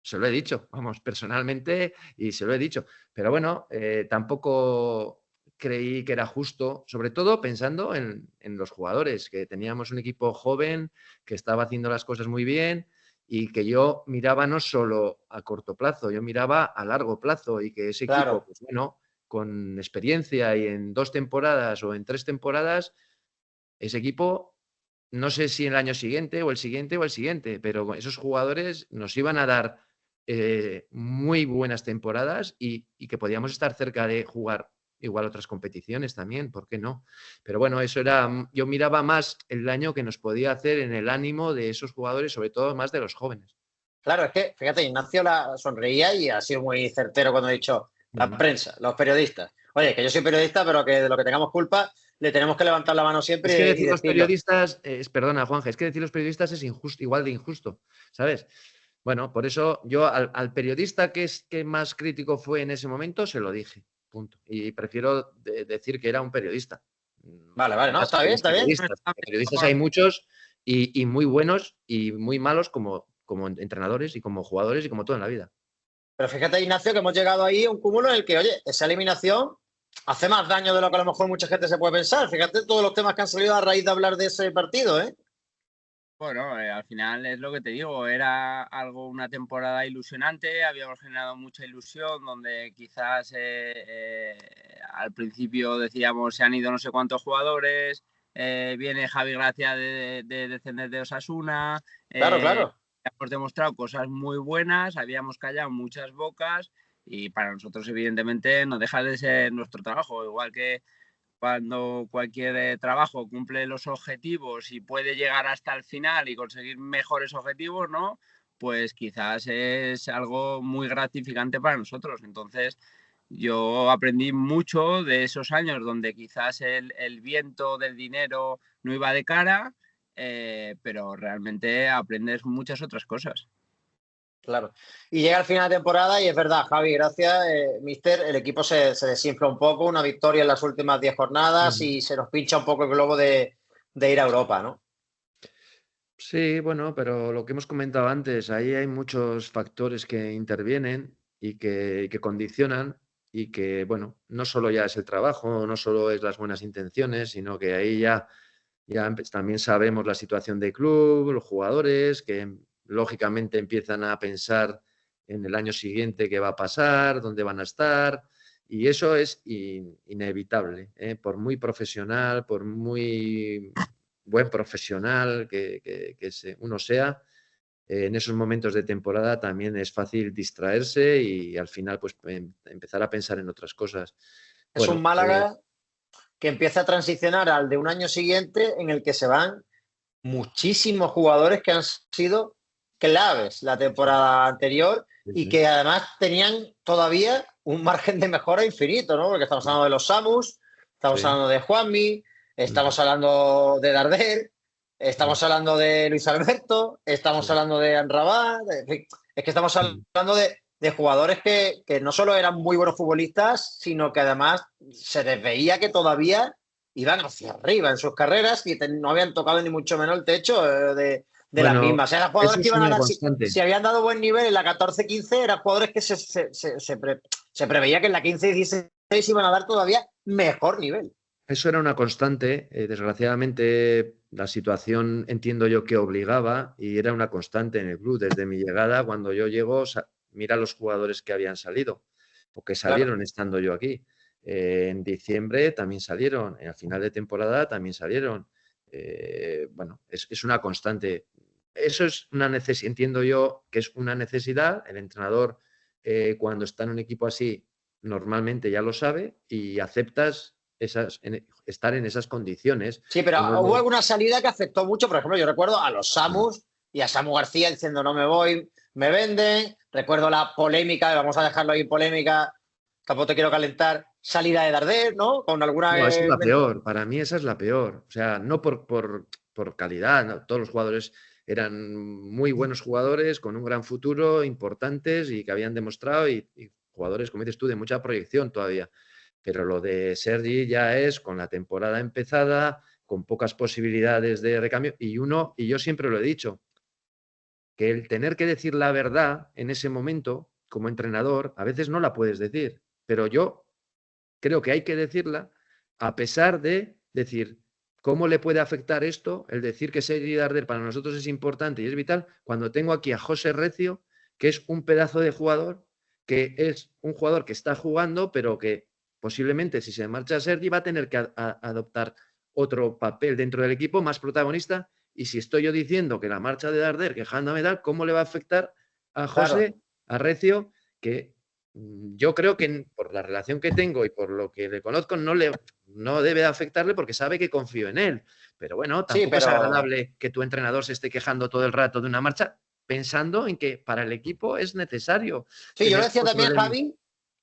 se lo he dicho, vamos, personalmente, y se lo he dicho. Pero bueno, tampoco creí que era justo, sobre todo pensando en los jugadores, que teníamos un equipo joven, que estaba haciendo las cosas muy bien, y que yo miraba no solo a corto plazo, yo miraba a largo plazo, y que ese
Claro.
equipo, pues bueno, con experiencia y en 2 temporadas o en 3 temporadas, ese equipo, no sé si el año siguiente o el siguiente o el siguiente, pero esos jugadores nos iban a dar muy buenas temporadas y que podíamos estar cerca de jugar igual otras competiciones también, ¿por qué no? Pero bueno, eso era, yo miraba más el daño que nos podía hacer en el ánimo de esos jugadores, sobre todo más de los jóvenes.
Claro, es que, fíjate, Ignacio la sonreía y ha sido muy certero cuando ha dicho la prensa, los periodistas. Oye, que yo soy periodista, pero que de lo que tengamos culpa le tenemos que levantar la mano siempre
Es que
y
decir los
decirlo.
periodistas, perdona, Juanje, es que decir los periodistas es injusto, igual de injusto, ¿sabes? Bueno, por eso yo al periodista que más crítico fue en ese momento, se lo dije, punto. Y prefiero decir que era un periodista.
Vale, no, está bien, está bien.
Periodistas hay muchos y muy buenos y muy malos como entrenadores y como jugadores y como todo en la vida.
Pero fíjate, Ignacio, que hemos llegado ahí a un cúmulo en el que, oye, esa eliminación hace más daño de lo que a lo mejor mucha gente se puede pensar. Fíjate todos los temas que han salido a raíz de hablar de ese partido, ¿eh?
Bueno, al final es lo que te digo, era una temporada ilusionante, habíamos generado mucha ilusión, donde quizás al principio decíamos se han ido no sé cuántos jugadores, viene Javi Gracia de descender de Osasuna,
Claro.
hemos demostrado cosas muy buenas, habíamos callado muchas bocas y para nosotros evidentemente no deja de ser nuestro trabajo, igual que cuando cualquier trabajo cumple los objetivos y puede llegar hasta el final y conseguir mejores objetivos, ¿no? Pues quizás es algo muy gratificante para nosotros. Entonces, yo aprendí mucho de esos años donde quizás el viento del dinero no iba de cara, pero realmente aprendes muchas otras cosas.
Claro. Y llega el final de temporada y es verdad, Javi, gracias, mister, el equipo se desinfla un poco, una victoria en las últimas 10 jornadas y se nos pincha un poco el globo de ir a Europa, ¿no?
Sí, bueno, pero lo que hemos comentado antes, ahí hay muchos factores que intervienen y que condicionan, y que, bueno, no solo ya es el trabajo, no solo es las buenas intenciones, sino que ahí ya también sabemos la situación del club, los jugadores, que lógicamente empiezan a pensar en el año siguiente qué va a pasar, dónde van a estar, y eso es inevitable, ¿eh? Por muy profesional, por muy buen profesional que uno sea, en esos momentos de temporada también es fácil distraerse y al final pues empezar a pensar en otras cosas.
Es
Bueno,
un Málaga que empieza a transicionar al de un año siguiente en el que se van muchísimos jugadores que han sido claves la temporada anterior y que además tenían todavía un margen de mejora infinito, ¿no? Porque estamos hablando de los Samus, estamos hablando de Juanmi, estamos hablando de Darder, estamos hablando de Luis Alberto, estamos hablando de Anrabat, en fin, es que estamos hablando de jugadores que no solo eran muy buenos futbolistas, sino que además se les veía que todavía iban hacia arriba en sus carreras y no habían tocado ni mucho menos el techo de las mismas. Eran jugadores que iban a dar, si habían dado buen nivel en la 14-15, eran jugadores que se preveía que en la 15-16 iban a dar todavía mejor nivel.
Eso era una constante. Desgraciadamente, la situación entiendo yo que obligaba, y era una constante en el club. Desde mi llegada, cuando yo llego, mira los jugadores que habían salido o que salieron estando yo aquí. En diciembre también salieron, al final de temporada también salieron. Bueno, es una constante. Eso es una necesidad, entiendo yo que es una necesidad. El entrenador, cuando está en un equipo así, normalmente ya lo sabe y aceptas estar en esas condiciones.
Sí, pero hubo alguna salida que afectó mucho. Por ejemplo, yo recuerdo a los Samus y a Samu García diciendo no me voy, me venden. Recuerdo la polémica, vamos a dejarlo ahí polémica, tampoco te quiero calentar, salida de Darder, ¿no? Con alguna...
No, esa es la peor. Para mí esa es la peor. O sea, no por calidad, ¿no? Todos los jugadores eran muy buenos jugadores, con un gran futuro, importantes y que habían demostrado y jugadores, como dices tú, de mucha proyección todavía. Pero lo de Sergi ya es con la temporada empezada, con pocas posibilidades de recambio. Y yo siempre lo he dicho, que el tener que decir la verdad en ese momento, como entrenador, a veces no la puedes decir. Pero yo creo que hay que decirla a pesar de decir cómo le puede afectar esto, el decir que Sergi Darder para nosotros es importante y es vital, cuando tengo aquí a José Recio, que es un pedazo de jugador, que es un jugador que está jugando, pero que posiblemente si se marcha Sergi va a tener que adoptar otro papel dentro del equipo, más protagonista. Y si estoy yo diciendo que la marcha de Darder, quejándome tal, ¿cómo le va a afectar a José, claro, a Recio, que yo creo que por la relación que tengo y por lo que le conozco no debe de afectarle porque sabe que confío en él? Pero bueno, tampoco es agradable que tu entrenador se esté quejando todo el rato de una marcha pensando en que para el equipo es necesario.
Sí, yo lo decía también, Javi,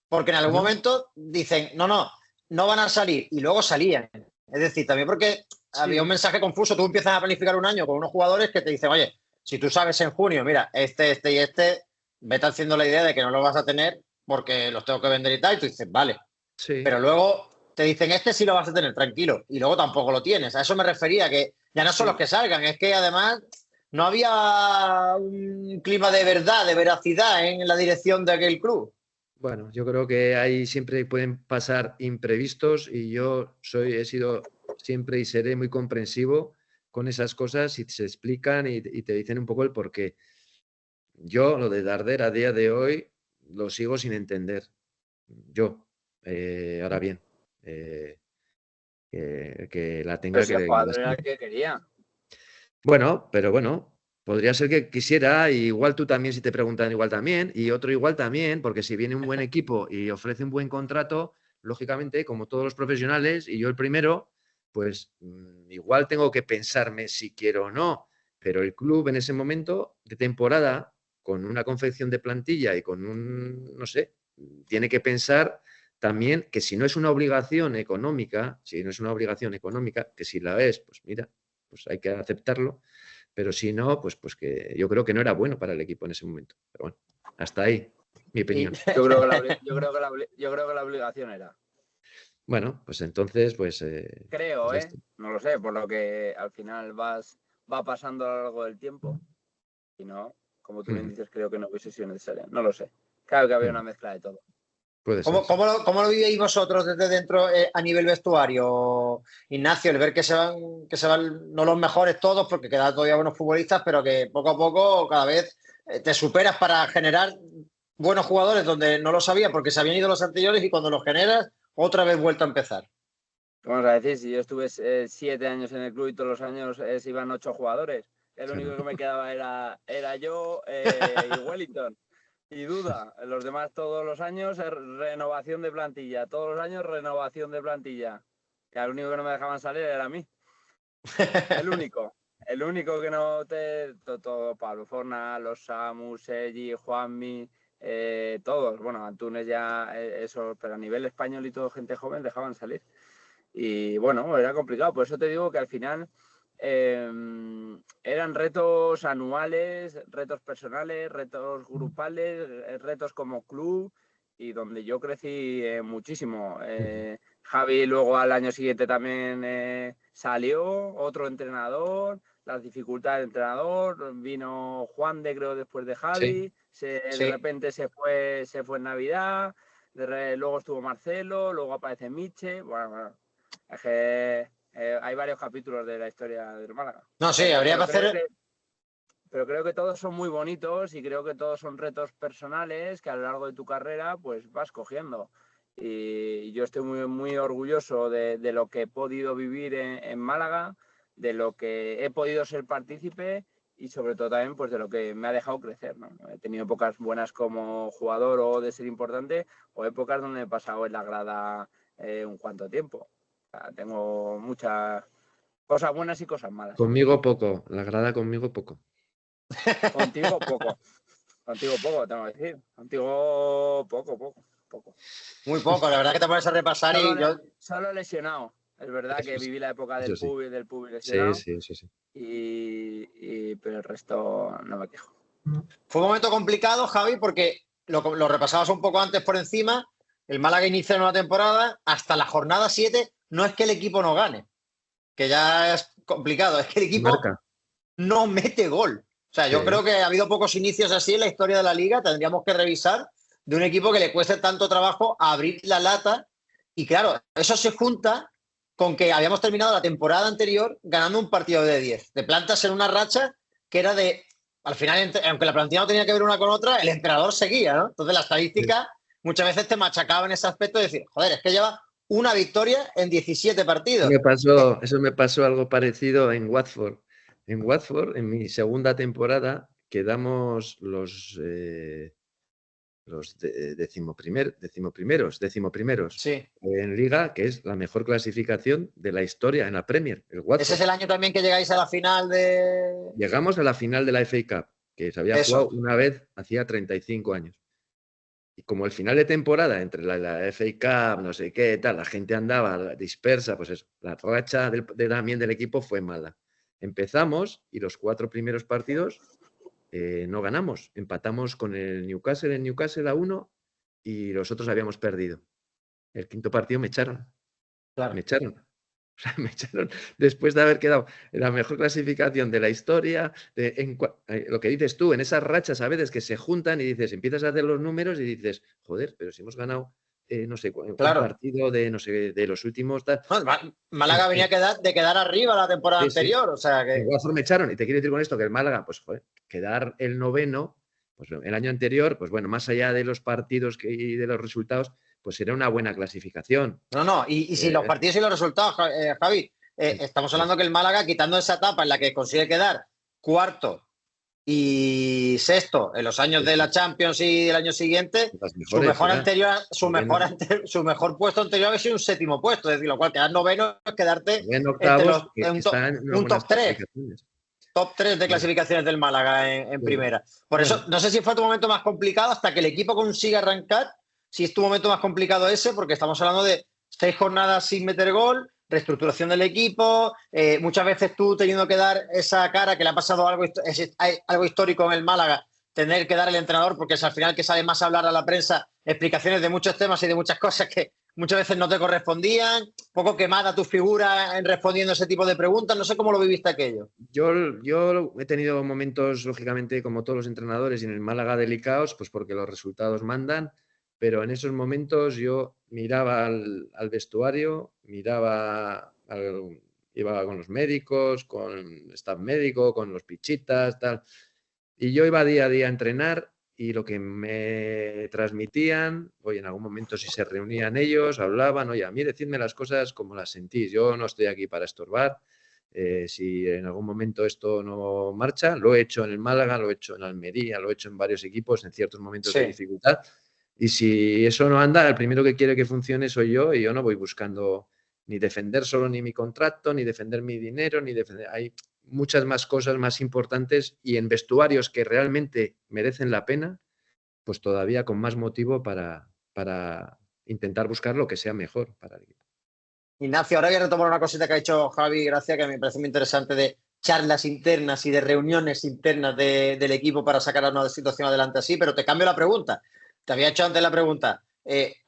porque en algún momento dicen, no van a salir, y luego salían. Es decir, también porque había un mensaje confuso. Tú empiezas a planificar un año con unos jugadores que te dicen, oye, si tú sabes en junio, mira, este y este, vete haciendo la idea de que no lo vas a tener porque los tengo que vender y tal, y tú dices, vale. Sí. Pero luego te dicen, este sí lo vas a tener, tranquilo, y luego tampoco lo tienes. A eso me refería, que ya no son los que salgan, es que además no había un clima de verdad, de veracidad en la dirección de aquel club.
Bueno, yo creo que ahí siempre pueden pasar imprevistos y yo he sido siempre y seré muy comprensivo con esas cosas y se explican y te dicen un poco el porqué. Yo lo de Darder a día de hoy lo sigo sin entender. Yo, ahora bien, que la tenga
que... Era que quería.
Bueno, pero bueno, podría ser que quisiera, y igual tú también, si te preguntan, igual también, y otro igual también, porque si viene un buen equipo y ofrece un buen contrato, lógicamente, como todos los profesionales, y yo el primero, pues igual tengo que pensarme si quiero o no, pero el club en ese momento de temporada, con una confección de plantilla y con un, no sé, tiene que pensar también que si no es una obligación económica, que si la es, pues mira, pues hay que aceptarlo. Pero si no, pues que yo creo que no era bueno para el equipo en ese momento. Pero bueno, hasta ahí, mi opinión.
Yo creo que la obligación era.
Bueno, pues entonces, pues...
creo, pues no lo sé, por lo que al final va pasando a lo largo del tiempo. Y no, como tú bien dices, creo que no hubiese sido necesaria. No lo sé. Claro que había una mezcla de todo.
¿Cómo lo vivéis vosotros desde dentro a nivel vestuario, Ignacio? El ver que se van no los mejores todos, porque quedan todavía buenos futbolistas, pero que poco a poco cada vez te superas para generar buenos jugadores donde no lo sabía porque se habían ido los anteriores y cuando los generas, otra vez vuelta a empezar.
Vamos a decir, si yo estuve 7 años en el club y todos los años iban 8 jugadores, el único que me quedaba era yo y Wellington. Y duda, los demás todos los años renovación de plantilla, todos los años renovación de plantilla. Que el único que no me dejaban salir era a mí. El único que no todo Pablo Forna, los Samu, Sergi, Juanmi, todos. Bueno, Antunes ya eso, pero a nivel español y todo gente joven dejaban salir. Y bueno, era complicado, por eso te digo que al final eran retos anuales, retos personales, retos grupales, retos como club y donde yo crecí muchísimo. Javi luego al año siguiente también salió, otro entrenador, las dificultades de entrenador, vino Juan de creo después de Javi, de repente se fue en Navidad, luego estuvo Marcelo, luego aparece Miche, bueno, es que... hay varios capítulos de la historia del Málaga.
No, sí, habría que hacer...
Pero creo que todos son muy bonitos y creo que todos son retos personales que a lo largo de tu carrera pues vas cogiendo. y yo estoy muy, muy orgulloso de lo que he podido vivir en Málaga, de lo que he podido ser partícipe y sobre todo también pues de lo que me ha dejado crecer, ¿no? He tenido épocas buenas como jugador o de ser importante, o épocas donde he pasado en la grada un cuanto tiempo. O sea, tengo muchas cosas buenas y cosas malas.
Conmigo poco, la grada conmigo poco.
Contigo poco. Contigo poco, tengo que decir. Contigo poco.
Muy poco, la verdad que te pones a repasar y yo...
Solo lesionado. Es verdad que viví la época del
sí.
pub lesionado.
Sí.
Pero el resto no me quejo.
Fue un momento complicado, Javi, porque lo repasabas un poco antes por encima. El Málaga inicia una temporada, hasta la jornada 7 no es que el equipo no gane, que ya es complicado, es que el equipo no mete gol. O sea, yo creo que ha habido pocos inicios así en la historia de la Liga, tendríamos que revisar, de un equipo que le cueste tanto trabajo abrir la lata. Y claro, eso se junta con que habíamos terminado la temporada anterior ganando un partido de 10. Te plantas en una racha que era de... Al final, aunque la plantilla no tenía que ver una con otra, el entrenador seguía, ¿no? Entonces la estadística muchas veces te machacaba en ese aspecto de decir, joder, es que lleva una victoria en 17 partidos.
Eso me pasó algo parecido en Watford. En Watford, en mi segunda temporada, quedamos los decimoprimeros en Liga, que es la mejor clasificación de la historia en la Premier. El Watford.
Ese es el año también que llegáis a la final de...
Llegamos a la final de la FA Cup, que se había jugado una vez hacía 35 años. Y como el final de temporada, entre la FA Cup, no sé qué, tal, la gente andaba dispersa, pues eso, la racha también del equipo fue mala. Empezamos y los 4 primeros partidos no ganamos. Empatamos con el Newcastle en Newcastle a 1 y los otros habíamos perdido. El quinto partido me echaron.
Claro.
Me echaron. O sea, me echaron después de haber quedado en la mejor clasificación de la historia. Lo que dices tú, en esas rachas a veces que se juntan y dices, empiezas a hacer los números y dices, joder, pero si hemos ganado, no sé, un partido de, no sé, de los últimos...
Málaga venía de quedar arriba la temporada anterior. O sea que...
Me echaron. Y te quiero decir con esto que el Málaga, pues joder, quedar el noveno, pues el año anterior, pues bueno, más allá de los partidos y de los resultados, pues era una buena clasificación.
Y si los partidos y los resultados, Javi, estamos hablando que el Málaga, quitando esa etapa en la que consigue quedar cuarto y sexto en los años de la Champions y el año siguiente, su mejor puesto anterior había sido un séptimo puesto, es decir, lo cual quedar noveno es quedarte entre un top 3. Top 3 de clasificaciones del Málaga en primera. Por eso, no sé si fue tu momento más complicado hasta que el equipo consiga arrancar. Si es tu momento más complicado ese, porque estamos hablando de 6 jornadas sin meter gol, reestructuración del equipo, muchas veces tú teniendo que dar esa cara que le ha pasado algo histórico en el Málaga, tener que dar el entrenador, porque es al final que sale más a hablar a la prensa, explicaciones de muchos temas y de muchas cosas que muchas veces no te correspondían, poco quemada tu figura en respondiendo ese tipo de preguntas. No sé cómo lo viviste aquello.
Yo he tenido momentos, lógicamente, como todos los entrenadores, y en el Málaga delicados, pues porque los resultados mandan. Pero en esos momentos yo miraba al vestuario, iba con los médicos, con el staff médico, con los pichitas, tal. Y yo iba día a día a entrenar y lo que me transmitían, oye, en algún momento si se reunían ellos, hablaban, oye, a mí decidme las cosas como las sentís. Yo no estoy aquí para estorbar. Si en algún momento esto no marcha, lo he hecho en el Málaga, lo he hecho en Almería, lo he hecho en varios equipos en ciertos momentos de dificultad. Y si eso no anda, el primero que quiere que funcione soy yo, y yo no voy buscando ni defender solo ni mi contrato, ni defender mi dinero, ni defender... Hay muchas más cosas más importantes y en vestuarios que realmente merecen la pena, pues todavía con más motivo para intentar buscar lo que sea mejor para el equipo.
Ignacio, ahora voy a retomar una cosita que ha dicho Javi Gracia, que me parece muy interesante, de charlas internas y de reuniones internas del equipo para sacar una situación adelante así, pero te cambio la pregunta. Te había hecho antes la pregunta.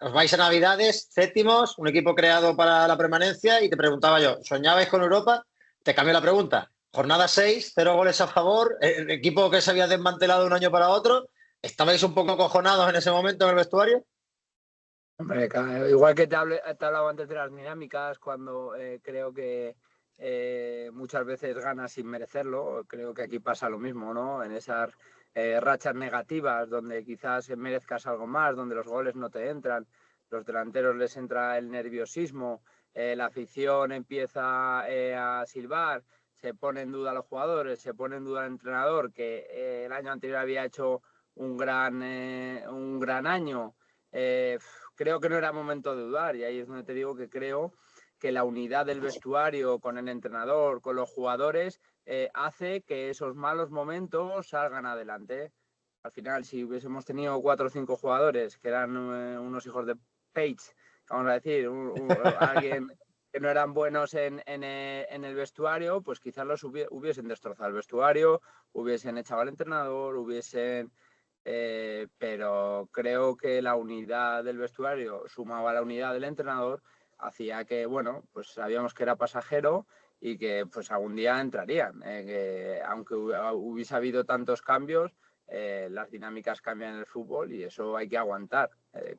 Os vais a Navidades, séptimos, un equipo creado para la permanencia, y te preguntaba yo, ¿soñabais con Europa? Te cambio la pregunta. Jornada 6, 0 goles a favor, el equipo que se había desmantelado de un año para otro. ¿Estabais un poco acojonados en ese momento en el vestuario?
Hombre, igual que te hablaba antes de las dinámicas, cuando creo que muchas veces ganas sin merecerlo, creo que aquí pasa lo mismo, ¿no? En esas rachas negativas donde quizás merezcas algo más, donde los goles no te entran, los delanteros les entra el nerviosismo, la afición empieza a silbar, se pone en duda a los jugadores, se pone en duda al entrenador, que el año anterior había hecho un gran año. Creo que no era momento de dudar, y ahí es donde te digo que creo que la unidad del vestuario con el entrenador, con los jugadores, hace que esos malos momentos salgan adelante. Al final, si hubiésemos tenido 4 o 5 jugadores que eran unos hijos de Page, vamos a decir, alguien que no eran buenos en el vestuario, pues quizás los hubiesen destrozado el vestuario, hubiesen echado al entrenador, pero creo que la unidad del vestuario sumado a la unidad del entrenador hacía que, bueno, pues sabíamos que era pasajero y que pues algún día entrarían. Que aunque hubiese habido tantos cambios, las dinámicas cambian en el fútbol y eso hay que aguantar.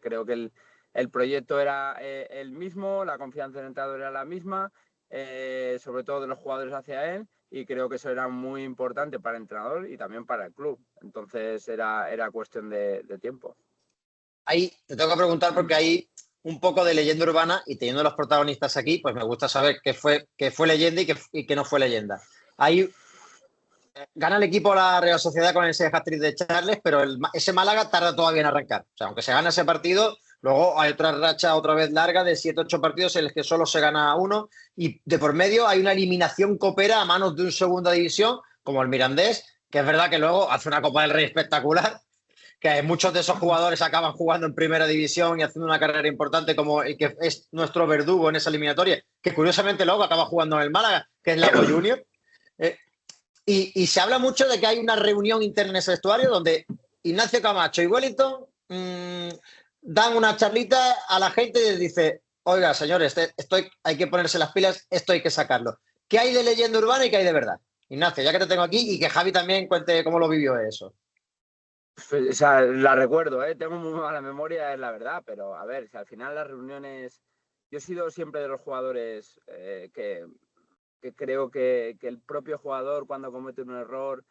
Creo que el proyecto era el mismo, la confianza del entrenador era la misma, sobre todo de los jugadores hacia él, y creo que eso era muy importante para el entrenador y también para el club. Entonces era cuestión de tiempo.
Ahí te tengo que preguntar porque hay un poco de leyenda urbana y teniendo los protagonistas aquí, pues me gusta saber qué fue leyenda y qué no fue leyenda. Ahí gana el equipo la Real Sociedad con ese hat-trick de Charles, pero ese Málaga tarda todavía en arrancar. O sea, aunque se gana ese partido, luego hay otra racha otra vez larga de 7-8 partidos en los que solo se gana uno y de por medio hay una eliminación copera a manos de un segunda división como el Mirandés, que es verdad que luego hace una Copa del Rey espectacular, que muchos de esos jugadores acaban jugando en primera división y haciendo una carrera importante como el que es nuestro verdugo en esa eliminatoria, que curiosamente luego acaba jugando en el Málaga, que es Lago Junior. Y se habla mucho de que hay una reunión interna en ese vestuario donde Ignacio Camacho y Wellington dan una charlita a la gente y les dice, oiga, señores, hay que ponerse las pilas, esto hay que sacarlo. ¿Qué hay de leyenda urbana y qué hay de verdad? Ignacio, ya que te tengo aquí y que Javi también cuente cómo lo vivió eso.
O sea, la recuerdo, tengo muy mala memoria, es la verdad, pero a ver, si al final las reuniones... Yo he sido siempre de los jugadores que creo que el propio jugador cuando comete un error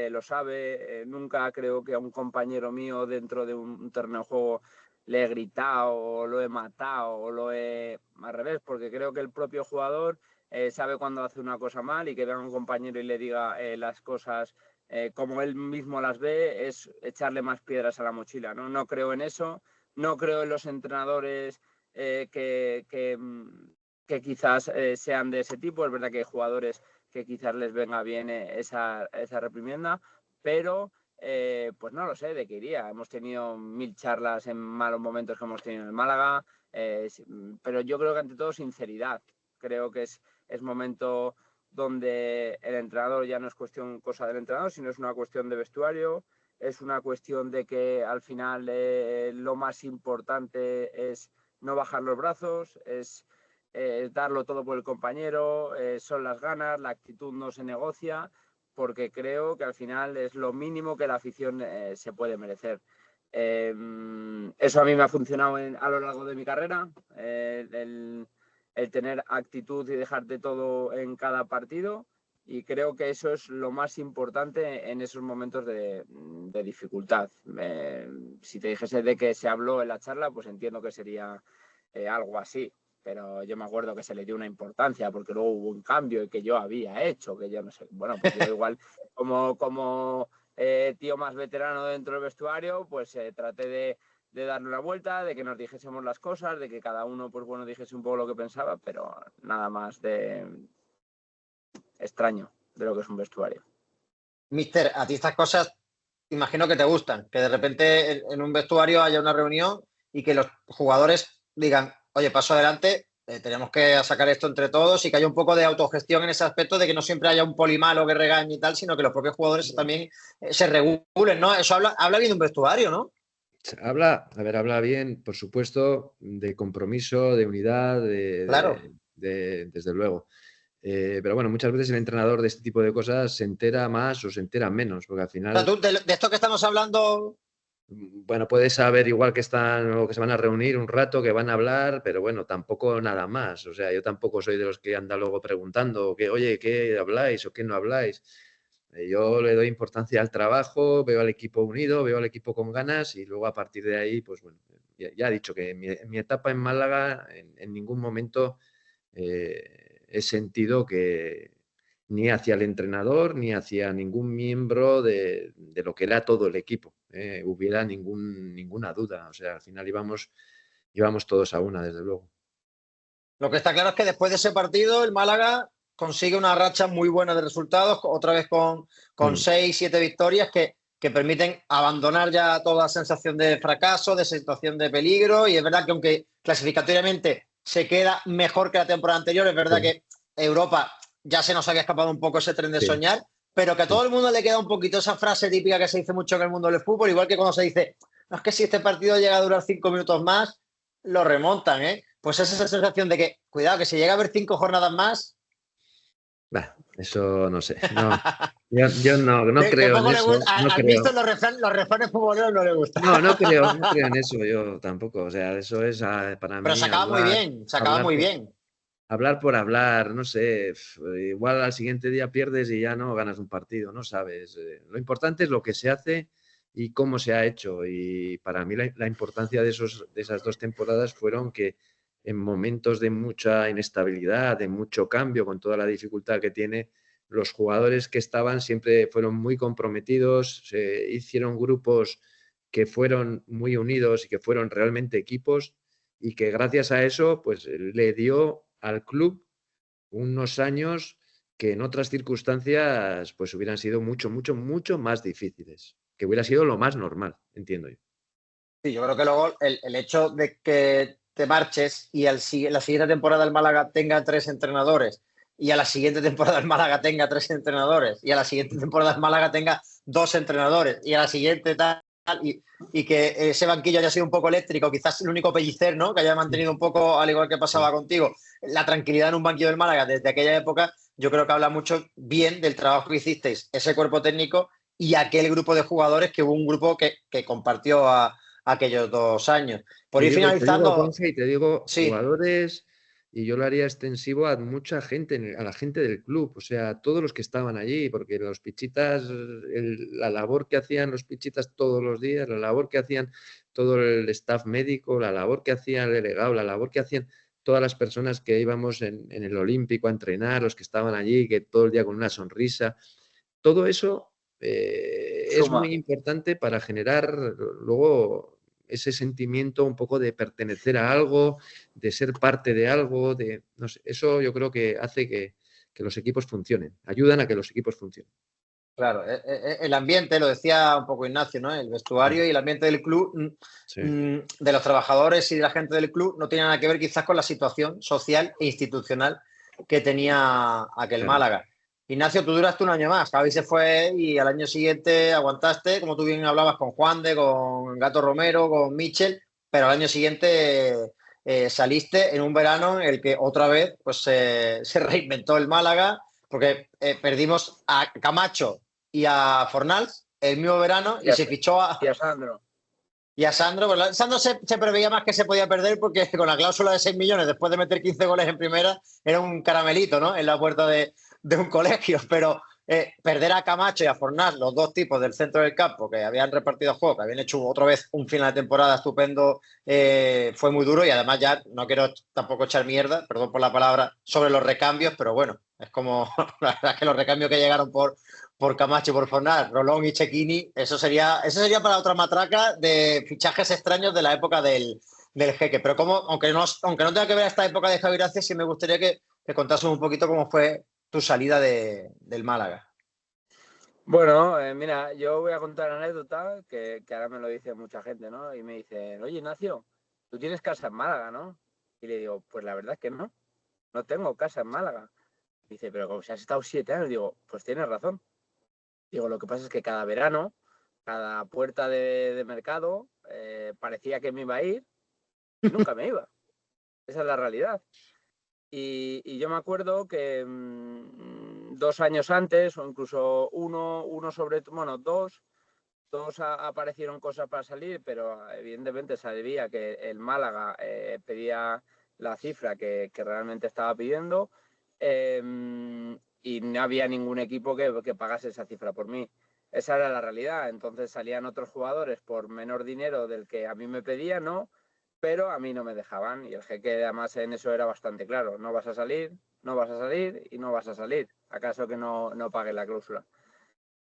lo sabe. Nunca creo que a un compañero mío dentro de un terreno de juego le he gritado o lo he matado o lo he... al revés, porque creo que el propio jugador sabe cuando hace una cosa mal y que venga un compañero y le diga las cosas como él mismo las ve, es echarle más piedras a la mochila, ¿no? No creo en eso, no creo en los entrenadores que quizás sean de ese tipo. Es verdad que hay jugadores que quizás les venga bien esa reprimienda, pero pues no lo sé de qué iría. Hemos tenido 1000 charlas en malos momentos que hemos tenido en el Málaga, pero yo creo que ante todo sinceridad. Creo que es momento donde el entrenador ya no es cosa del entrenador, sino es una cuestión de vestuario, es una cuestión de que al final lo más importante es no bajar los brazos, es darlo todo por el compañero, son las ganas, la actitud no se negocia, porque creo que al final es lo mínimo que la afición se puede merecer. Eso a mí me ha funcionado a lo largo de mi carrera, el tener actitud y dejarte todo en cada partido, y creo que eso es lo más importante en esos momentos de dificultad. Si te dijese de que se habló en la charla, pues entiendo que sería algo así, pero yo me acuerdo que se le dio una importancia porque luego hubo un cambio y que yo había hecho, que yo no sé, bueno, pues yo igual como tío más veterano dentro del vestuario, pues traté de darle una vuelta, de que nos dijésemos las cosas, de que cada uno, pues bueno, dijese un poco lo que pensaba, pero nada más de extraño de lo que es un vestuario.
Mister, a ti estas cosas imagino que te gustan, que de repente en un vestuario haya una reunión y que los jugadores digan, oye, paso adelante, tenemos que sacar esto entre todos, y que haya un poco de autogestión en ese aspecto de que no siempre haya un polimalo que regañe y tal, sino que los propios jugadores también se regulen, ¿no? Eso habla bien de un vestuario, ¿no?
Habla bien, por supuesto, de compromiso, de unidad,
Claro.
desde luego. Pero bueno, muchas veces el entrenador de este tipo de cosas se entera más o se entera menos, porque al final...
O sea, tú, de esto que estamos hablando...
Bueno, puedes saber igual que están o que se van a reunir un rato, que van a hablar, pero bueno, tampoco nada más. O sea, yo tampoco soy de los que anda luego preguntando que, oye, ¿qué habláis o qué no habláis? Yo le doy importancia al trabajo, veo al equipo unido, veo al equipo con ganas, y luego a partir de ahí, pues bueno, ya he dicho que en mi etapa en Málaga en ningún momento he sentido que ni hacia el entrenador ni hacia ningún miembro de lo que era todo el equipo hubiera ninguna duda. O sea, al final íbamos todos a una, desde luego.
Lo que está claro es que después de ese partido, el Málaga consigue una racha muy buena de resultados, otra vez con 6, 7 victorias que permiten abandonar ya toda sensación de fracaso, de situación de peligro. Y es verdad que aunque clasificatoriamente se queda mejor que la temporada anterior, es verdad que Europa ya se nos había escapado un poco ese tren de soñar, pero que a todo el mundo le queda un poquito esa frase típica que se dice mucho en el mundo del fútbol, igual que cuando se dice, no, es que si este partido llega a durar 5 minutos más, lo remontan, ¿eh? Pues es esa sensación de que, cuidado, que si llega a haber 5 jornadas más...
Bah, eso no sé. No, yo no creo en eso. No
¿Has visto los refranes futboleros? No le gustan.
No creo en eso yo tampoco. O sea, eso es para mí.
Pero se acaba muy bien, se acaba muy bien.
Hablar por hablar, no sé. Igual al siguiente día pierdes y ya no ganas un partido, no sabes. Lo importante es lo que se hace y cómo se ha hecho. Y para mí la importancia de esas 2 temporadas fueron que en momentos de mucha inestabilidad, de mucho cambio, con toda la dificultad que tiene, los jugadores que estaban siempre fueron muy comprometidos, se hicieron grupos que fueron muy unidos y que fueron realmente equipos y que gracias a eso pues le dio al club unos años que en otras circunstancias pues hubieran sido mucho más difíciles, que hubiera sido lo más normal, entiendo yo.
Sí, yo creo que luego el hecho de que te marches y la siguiente temporada el Málaga tenga 3 entrenadores y a la siguiente temporada el Málaga tenga 3 entrenadores y a la siguiente temporada el Málaga tenga 2 entrenadores y a la siguiente tal y que ese banquillo haya sido un poco eléctrico, quizás el único pellicer, ¿no?, que haya mantenido un poco, al igual que pasaba contigo, la tranquilidad en un banquillo del Málaga desde aquella época, yo creo que habla mucho bien del trabajo que hicisteis, ese cuerpo técnico y aquel grupo de jugadores, que hubo un grupo que compartió aquellos 2 años. Por ir finalizando...
Te digo, jugadores, y yo lo haría extensivo a mucha gente, a la gente del club, o sea, a todos los que estaban allí, porque los pichitas, la labor que hacían los pichitas todos los días, la labor que hacían todo el staff médico, la labor que hacía el delegado, la labor que hacían todas las personas que íbamos en el Olímpico a entrenar, los que estaban allí, que todo el día con una sonrisa, todo eso es muy importante para generar luego ese sentimiento un poco de pertenecer a algo, de ser parte de algo, no sé, eso yo creo que hace que los equipos funcionen, ayudan a que los equipos funcionen.
Claro, el ambiente, lo decía un poco Ignacio, ¿no? El vestuario y el ambiente del club, de los trabajadores y de la gente del club, no tiene nada que ver quizás con la situación social e institucional que tenía aquel Málaga. Ignacio, tú duraste 1 año más, Javi se fue y al año siguiente aguantaste, como tú bien hablabas, con Juan de, con Gato Romero, con Michel, pero al año siguiente saliste en un verano en el que otra vez pues, se reinventó el Málaga, porque perdimos a Camacho y a Fornals el mismo verano y se fichó a
Sandro.
Y a Sandro, pues Sandro se preveía más que se podía perder porque con la cláusula de 6 millones, después de meter 15 goles en primera, era un caramelito, ¿no?, en la puerta de un colegio. Pero perder a Camacho y a Fornals, los 2 tipos del centro del campo que habían repartido juego, que habían hecho otra vez un final de temporada estupendo, fue muy duro. Y además ya no quiero tampoco echar mierda, perdón por la palabra, sobre los recambios, pero bueno, es como la verdad es que los recambios que llegaron por Camacho y por Fornals, Rolón y Cecchini, eso sería para otra matraca de fichajes extraños de la época del Jeque. Pero aunque no tenga que ver esta época de Javi Gracia, sí me gustaría que contases un poquito cómo fue tu salida del Málaga.
Bueno, mira, yo voy a contar una anécdota que ahora me lo dice mucha gente, ¿no? Y me dicen, oye, Ignacio, tú tienes casa en Málaga, ¿no? Y le digo, pues la verdad es que no tengo casa en Málaga. Dice, pero como si has estado 7 años, digo, pues tienes razón. Digo, lo que pasa es que cada verano, cada puerta de mercado, parecía que me iba a ir y nunca me iba. Esa es la realidad. Y yo me acuerdo que 2 años antes, o incluso dos aparecieron cosas para salir, pero evidentemente sabía que el Málaga pedía la cifra que realmente estaba pidiendo. Y no había ningún equipo que pagase esa cifra por mí. Esa era la realidad. Entonces salían otros jugadores por menor dinero del que a mí me pedían, ¿no? pero a mí no me dejaban y el jeque además en eso era bastante claro, no vas a salir, no vas a salir y no vas a salir, acaso que no pague la cláusula.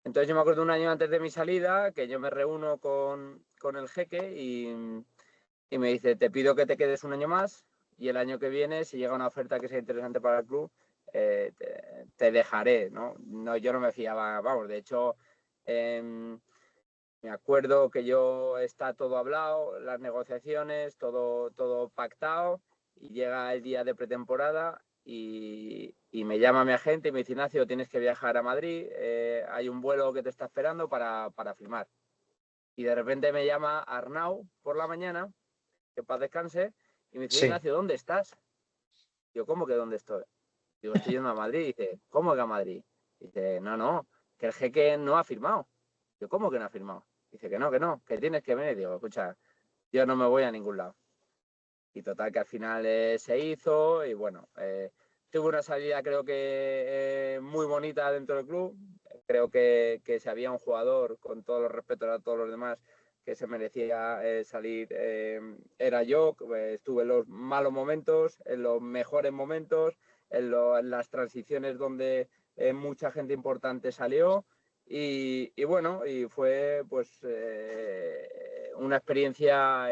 Entonces yo me acuerdo un año antes de mi salida que yo me reúno con el jeque y me dice, te pido que te quedes un año más y el año que viene, si llega una oferta que sea interesante para el club, te dejaré, ¿no? Yo no me fiaba, vamos, de hecho, me acuerdo que está todo hablado, las negociaciones, todo pactado, y llega el día de pretemporada y me llama mi agente y me dice, Ignacio, tienes que viajar a Madrid, hay un vuelo que te está esperando para firmar. Y de repente me llama Arnau por la mañana, que paz descanse, y me dice, Ignacio, ¿dónde estás? Yo, ¿cómo que dónde estoy? Digo, estoy yendo a Madrid. Y dice, ¿cómo que a Madrid? Y dice, no, que el jeque no ha firmado. Yo, ¿cómo que no ha firmado? Dice que no, que tienes que venir. Digo, escucha, yo no me voy a ningún lado. Y total, que al final se hizo y bueno, tuve una salida creo que muy bonita dentro del club. Creo que si había un jugador, con todos los respetos a todos los demás, que se merecía salir, era yo. Estuve en los malos momentos, en los mejores momentos, en las transiciones donde mucha gente importante salió. Y bueno, y fue pues una experiencia,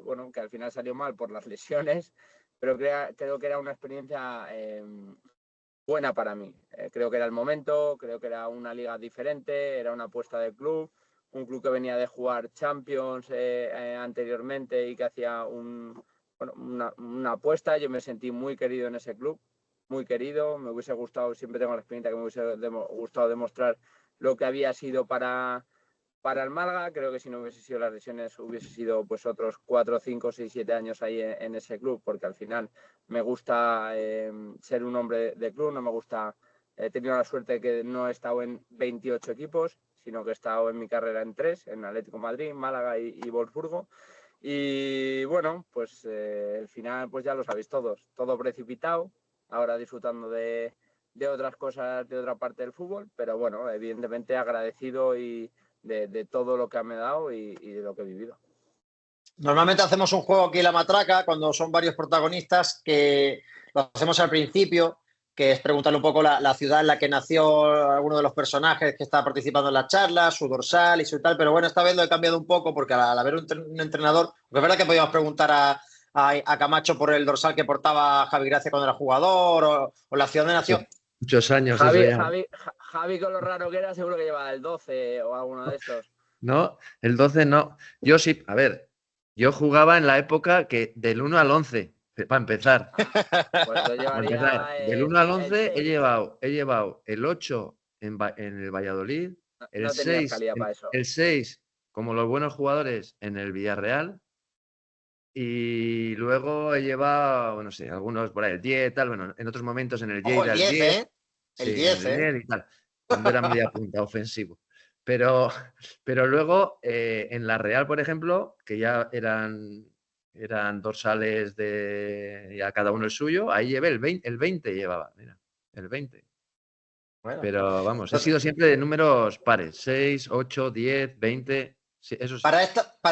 bueno, que al final salió mal por las lesiones, pero creo que era una experiencia buena para mí. Creo que era el momento, creo que era una liga diferente, era una apuesta del club, un club que venía de jugar Champions anteriormente y que hacía una apuesta. Yo me sentí muy querido en ese club, muy querido. Me hubiese gustado, siempre tengo la experiencia que me hubiese gustado demostrar lo que había sido para el Málaga. Creo que si no hubiese sido las lesiones hubiese sido pues otros 4, 5, 6, 7 años ahí en ese club, porque al final me gusta ser un hombre de club, no me gusta, he tenido la suerte de que no he estado en 28 equipos, sino que he estado en mi carrera en 3, en Atlético de Madrid, Málaga y Wolfsburgo. Y bueno, pues el final pues ya lo sabéis todos, todo precipitado, ahora disfrutando de otras cosas, de otra parte del fútbol, pero bueno, evidentemente agradecido y de todo lo que me ha dado y de lo que he vivido.
Normalmente hacemos un juego aquí en La Matraca, cuando son varios protagonistas, que lo hacemos al principio, que es preguntarle un poco la ciudad en la que nació alguno de los personajes que está participando en la charla, su dorsal y su tal, pero bueno, esta vez lo he cambiado un poco porque al haber un entrenador, porque es verdad que podíamos preguntar a Camacho por el dorsal que portaba Javi Gracia cuando era jugador o la ciudad donde nació.
Muchos años.
Javi, con lo raro que era, seguro que llevaba el 12 o alguno de estos.
No, el 12 no. Yo sí, a ver, yo jugaba en la época que del 1 al 11, para empezar.
Pues yo llevaría
del 1 al 11 he llevado el 8 en el Valladolid, el 6, como los buenos jugadores, en el Villarreal. Y luego he llevado, no sé, algunos por ahí, el 10, tal, bueno, en otros momentos en el
Lleida, el 10,
el 10 y tal, cuando era media punta, ofensivo. Pero luego en la Real, por ejemplo, que ya eran dorsales de ya cada uno el suyo, ahí llevé el 20 llevaba, mira, el 20. Bueno, pero vamos, he sido siempre de números pares, 6, 8, 10, 20... Sí, eso sí.
Para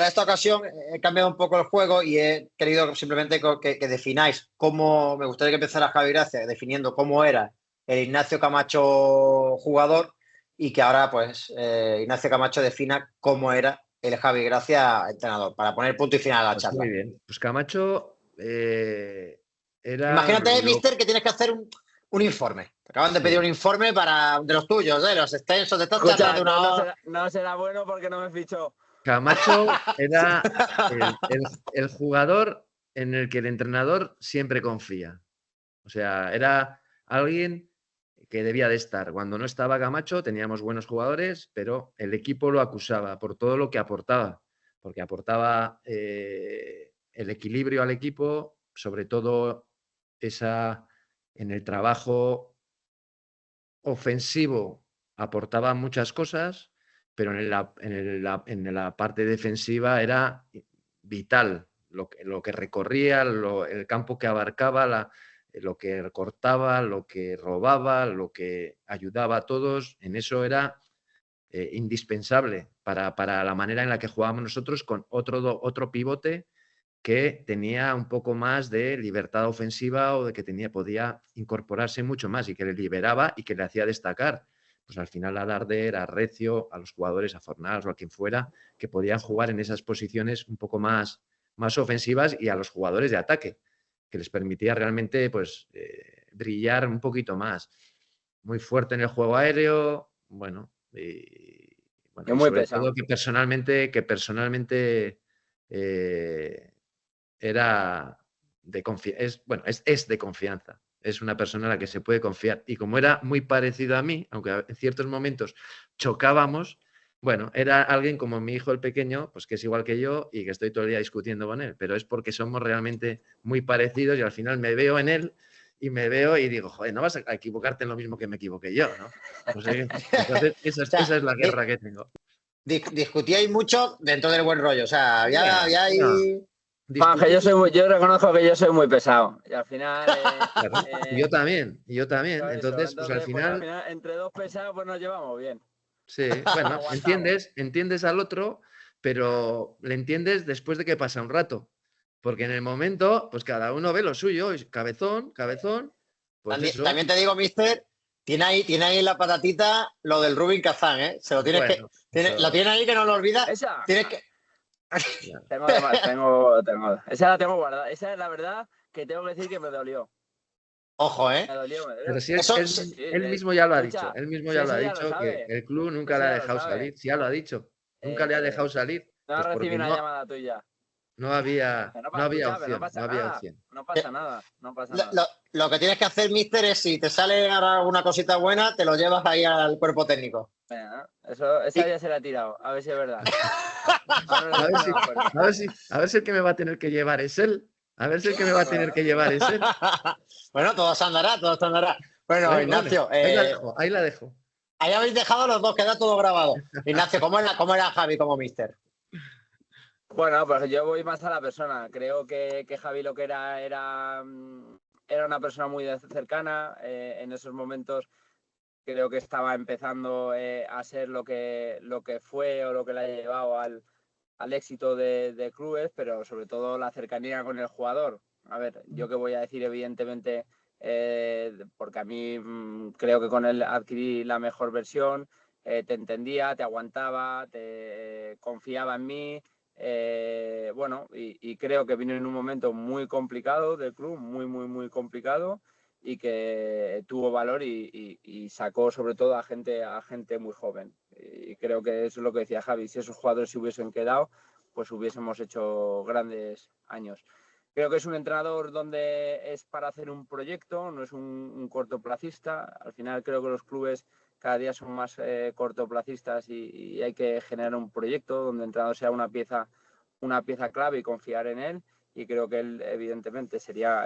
esta ocasión he cambiado un poco el juego y he querido simplemente que defináis cómo, me gustaría que empezara Javi Gracia definiendo cómo era el Ignacio Camacho jugador y que ahora pues Ignacio Camacho defina cómo era el Javi Gracia entrenador, para poner punto y final a la charla.
Muy bien, pues Camacho era...
Imagínate, mister, que tienes que hacer un informe. Te acaban de pedir un informe de los tuyos, los extensos, de estas charlas de una hora.
No será bueno porque no me fichó.
Camacho era el jugador en el que el entrenador siempre confía. O sea, era alguien que debía de estar. Cuando no estaba Camacho teníamos buenos jugadores, pero el equipo lo acusaba por todo lo que aportaba. Porque aportaba el equilibrio al equipo, sobre todo en el trabajo ofensivo aportaba muchas cosas, pero en la parte defensiva era vital lo que recorría, el campo que abarcaba, lo que cortaba, lo que robaba, lo que ayudaba a todos. En eso era indispensable para la manera en la que jugábamos nosotros, con otro pivote que tenía un poco más de libertad ofensiva o de que podía incorporarse mucho más y que le liberaba y que le hacía destacar. Pues al final a Darder, a Recio, a los jugadores, a Fornals o a quien fuera, que podían jugar en esas posiciones un poco más ofensivas, y a los jugadores de ataque, que les permitía realmente pues, brillar un poquito más. Muy fuerte en el juego aéreo, bueno, y
muy
sobre
pesado.
todo que personalmente era de confianza. Es de confianza. Es una persona a la que se puede confiar. Y como era muy parecido a mí, aunque en ciertos momentos chocábamos, bueno, era alguien como mi hijo el pequeño, pues que es igual que yo y que estoy todo el día discutiendo con él, pero es porque somos realmente muy parecidos y al final me veo en él y digo, joder, no vas a equivocarte en lo mismo que me equivoqué yo, ¿no? Pues, entonces, esa es la guerra que tengo.
Discutíais mucho dentro del buen rollo, o sea, había ahí...
Juan, que yo reconozco que yo soy muy pesado y al final...
Yo también. Entonces, pues al
al
final,
entre dos pesados pues nos llevamos bien.
Sí, bueno, entiendes al otro, pero le entiendes después de que pasa un rato. Porque en el momento, pues cada uno ve lo suyo, y cabezón, pues eso.
También te digo, mister, tiene ahí en la patatita lo del Rubin Kazán, ¿eh? Se lo tienes lo tiene ahí, que no lo olvidas.
Esa.
Tienes que...
tengo. Esa la tengo guardada. Esa es la verdad que tengo que decir que me dolió.
Ojo, ¿eh?
Me dolió.
Pero si él mismo ya lo ha dicho. Él mismo ya lo ha dicho, que el club nunca le ha dejado salir. Sí, ya lo ha dicho. Nunca le ha dejado salir.
No recibí una llamada tuya.
No había opción.
No pasa nada.
Lo que tienes que hacer, mister, es si te sale ahora una cosita buena, te lo llevas ahí al cuerpo técnico.
Esa ya se la ha tirado. A ver si es verdad.
A ver si el que me va a tener que llevar es él.
Bueno, todo se andará. Bueno, Ignacio.
Ahí la dejo.
Ahí habéis dejado los dos, queda todo grabado. Ignacio, ¿cómo era Javi como mister?
Bueno, pues yo voy más a la persona. Creo que Javi lo que era una persona muy cercana. En esos momentos creo que estaba empezando a ser lo que fue o lo que le ha llevado al éxito de clubes, pero sobre todo la cercanía con el jugador. A ver, yo qué voy a decir, evidentemente, porque a mí creo que con él adquirí la mejor versión, te entendía, te aguantaba, te confiaba en mí. Bueno, y creo que vino en un momento muy complicado del club, muy complicado, y que tuvo valor y sacó sobre todo a gente muy joven. Y creo que eso es lo que decía Javi, si esos jugadores se hubiesen quedado, pues hubiésemos hecho grandes años. Creo que es un entrenador donde es para hacer un proyecto, no es un cortoplacista. Al final creo que los clubes cada día son más cortoplacistas y hay que generar un proyecto donde el entrenador sea una pieza clave y confiar en él. Y creo que él, evidentemente, sería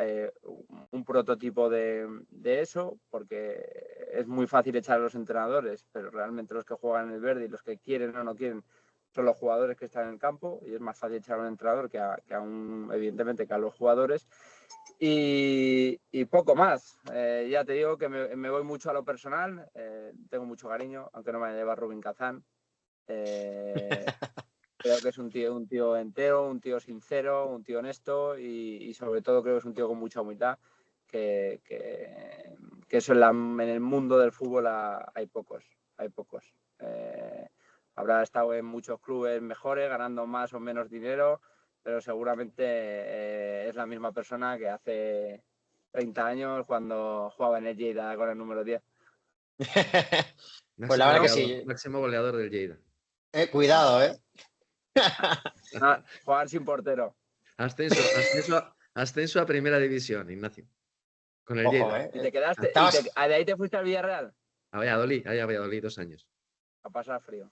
un prototipo de eso, porque es muy fácil echar a los entrenadores, pero realmente los que juegan en el verde y los que quieren o no quieren son los jugadores que están en el campo, y es más fácil echar a un entrenador que evidentemente, que a los jugadores. Y poco más. Ya te digo que me voy mucho a lo personal. Tengo mucho cariño, aunque no me lleva Rubin Kazán. Creo que es un tío entero, un tío sincero, un tío honesto y sobre todo creo que es un tío con mucha humildad, que eso en el mundo del fútbol hay pocos. Habrá estado en muchos clubes mejores, ganando más o menos dinero, pero seguramente es la misma persona que hace 30 años cuando jugaba en el Lleida con el número 10.
Pues la verdad que sí.
Máximo goleador del Lleida.
Cuidado, ¿eh?
Jugar sin portero.
Ascenso a primera división, Ignacio. Con el Lleida.
¿Y te quedaste? ¿De ahí te fuiste al Villarreal?
A Valladolid 2 años.
A pasar frío.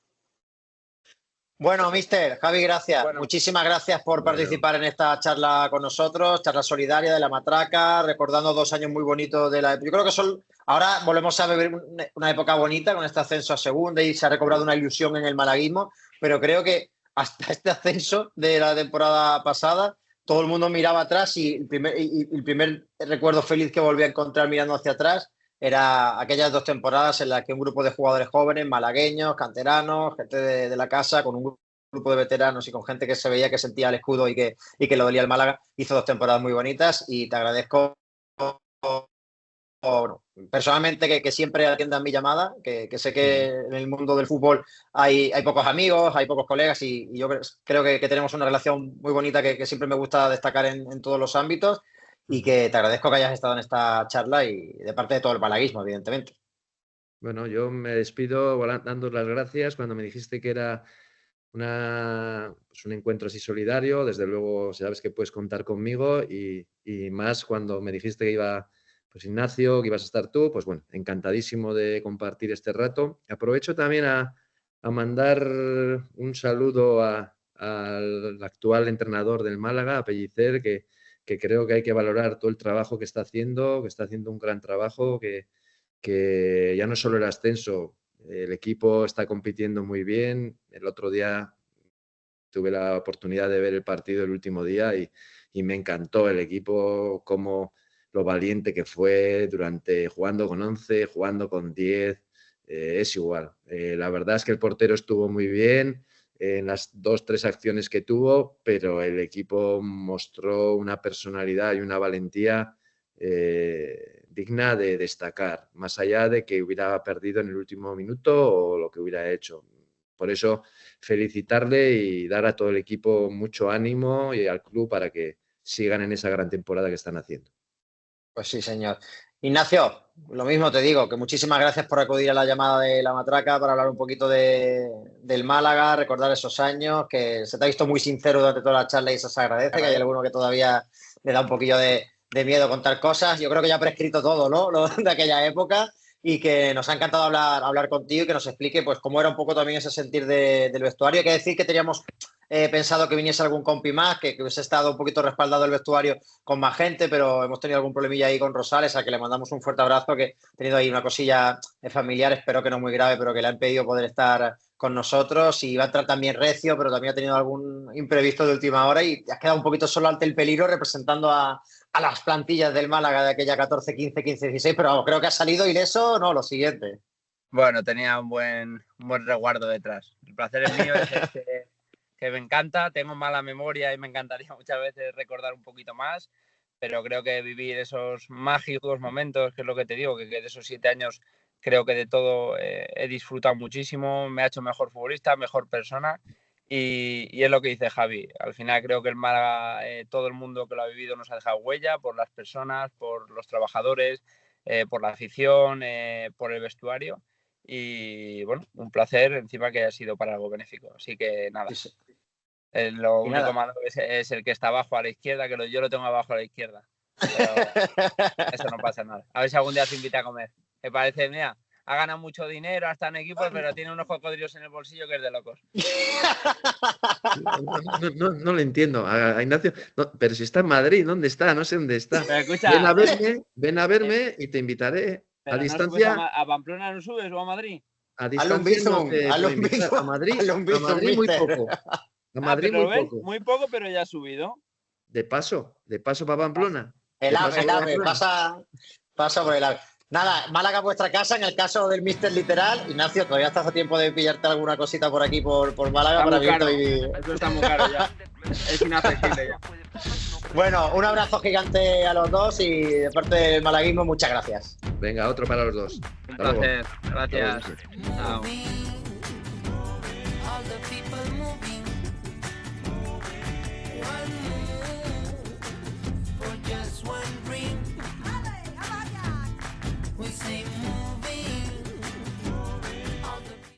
Bueno, mister, Javi, gracias. Muchísimas gracias por participar en esta charla con nosotros, charla solidaria de La Matraca, recordando 2 años muy bonitos de la... Yo creo que ahora volvemos a vivir una época bonita con este ascenso a segunda y se ha recobrado una ilusión en el malaguismo, pero creo que hasta este ascenso de la temporada pasada todo el mundo miraba atrás y el primer recuerdo feliz que volví a encontrar mirando hacia atrás era aquellas 2 temporadas en las que un grupo de jugadores jóvenes, malagueños, canteranos, gente de la casa, con un grupo de veteranos y con gente que se veía que sentía el escudo y que lo dolía el Málaga. Hizo 2 temporadas muy bonitas y te agradezco personalmente que siempre atiendan mi llamada, que sé que en el mundo del fútbol hay pocos amigos, hay pocos colegas y yo creo que tenemos una relación muy bonita que siempre me gusta destacar en todos los ámbitos y que te agradezco que hayas estado en esta charla y de parte de todo el malaguismo, evidentemente.
Bueno, yo me despido dando las gracias cuando me dijiste que era un encuentro así solidario. Desde luego sabes que puedes contar conmigo y más cuando me dijiste que iba pues Ignacio, que ibas a estar tú, pues bueno, encantadísimo de compartir este rato. Aprovecho también a mandar un saludo al actual entrenador del Málaga, a Pellicer, que creo que hay que valorar todo el trabajo que está haciendo un gran trabajo, que ya no solo el ascenso, el equipo está compitiendo muy bien. El otro día tuve la oportunidad de ver el partido el último día y me encantó el equipo, como lo valiente que fue jugando con 11, jugando con 10, es igual. La verdad es que el portero estuvo muy bien en las 2-3 acciones que tuvo, pero el equipo mostró una personalidad y una valentía digna de destacar, más allá de que hubiera perdido en el último minuto o lo que hubiera hecho. Por eso, felicitarle y dar a todo el equipo mucho ánimo y al club para que sigan en esa gran temporada que están haciendo.
Pues sí, señor. Ignacio, lo mismo te digo, que muchísimas gracias por acudir a la llamada de La Matraca para hablar un poquito del Málaga, recordar esos años, que se te ha visto muy sincero durante toda la charla y eso se agradece, que hay alguno que todavía le da un poquillo de miedo contar cosas. Yo creo que ya ha prescrito todo, ¿no? Lo de aquella época y que nos ha encantado hablar contigo y que nos explique pues cómo era un poco también ese sentir del vestuario. Hay que decir que teníamos pensado que viniese algún compi más, que hubiese estado un poquito respaldado el vestuario con más gente, pero hemos tenido algún problemilla ahí con Rosales, a que le mandamos un fuerte abrazo, que ha tenido ahí una cosilla familiar, espero que no muy grave, pero que le han pedido poder estar con nosotros y va a entrar también Recio, pero también ha tenido algún imprevisto de última hora y has quedado un poquito solo ante el peligro representando a las plantillas del Málaga de aquella 14-15, 15-16, pero vamos, creo que ha salido ileso, no, lo siguiente.
Bueno, tenía un buen resguardo detrás. El placer es mío, es que me encanta, tengo mala memoria y me encantaría muchas veces recordar un poquito más, pero creo que vivir esos mágicos momentos, que es lo que te digo, que de esos 7 años creo que de todo he disfrutado muchísimo, me ha hecho mejor futbolista, mejor persona y es lo que dice Javi. Al final creo que el Málaga, todo el mundo que lo ha vivido nos ha dejado huella por las personas, por los trabajadores, por la afición, por el vestuario y bueno, un placer encima que haya sido para algo benéfico. Así que nada, lo único malo es el que está abajo a la izquierda, que yo lo tengo abajo a la izquierda. Pero eso no pasa nada. A ver si algún día se invita a comer. Me parece, mira, ha ganado mucho dinero, ha estado en equipos, pero tiene unos cocodrilos en el bolsillo que es de locos.
No lo entiendo, a Ignacio. No, pero si está en Madrid, ¿dónde está? No sé dónde está.
Pero escucha,
ven a verme y te invitaré. A distancia.
No ¿A Pamplona no subes o a Madrid?
A distancia a Madrid muy poco. A Madrid muy poco.
Muy poco, pero ya ha subido.
De paso para Pamplona.
El AVE, pasa por el AVE. Nada, Málaga vuestra casa, en el caso del Mister Literal. Ignacio, todavía estás a tiempo de pillarte alguna cosita por aquí, por Málaga.
Está para caro. Eso está muy caro ya. Es inaccesible ya.
Bueno, un abrazo gigante a los dos y de parte del malaguismo, muchas gracias.
Venga, otro para los dos.
Un placer. Gracias. Chao.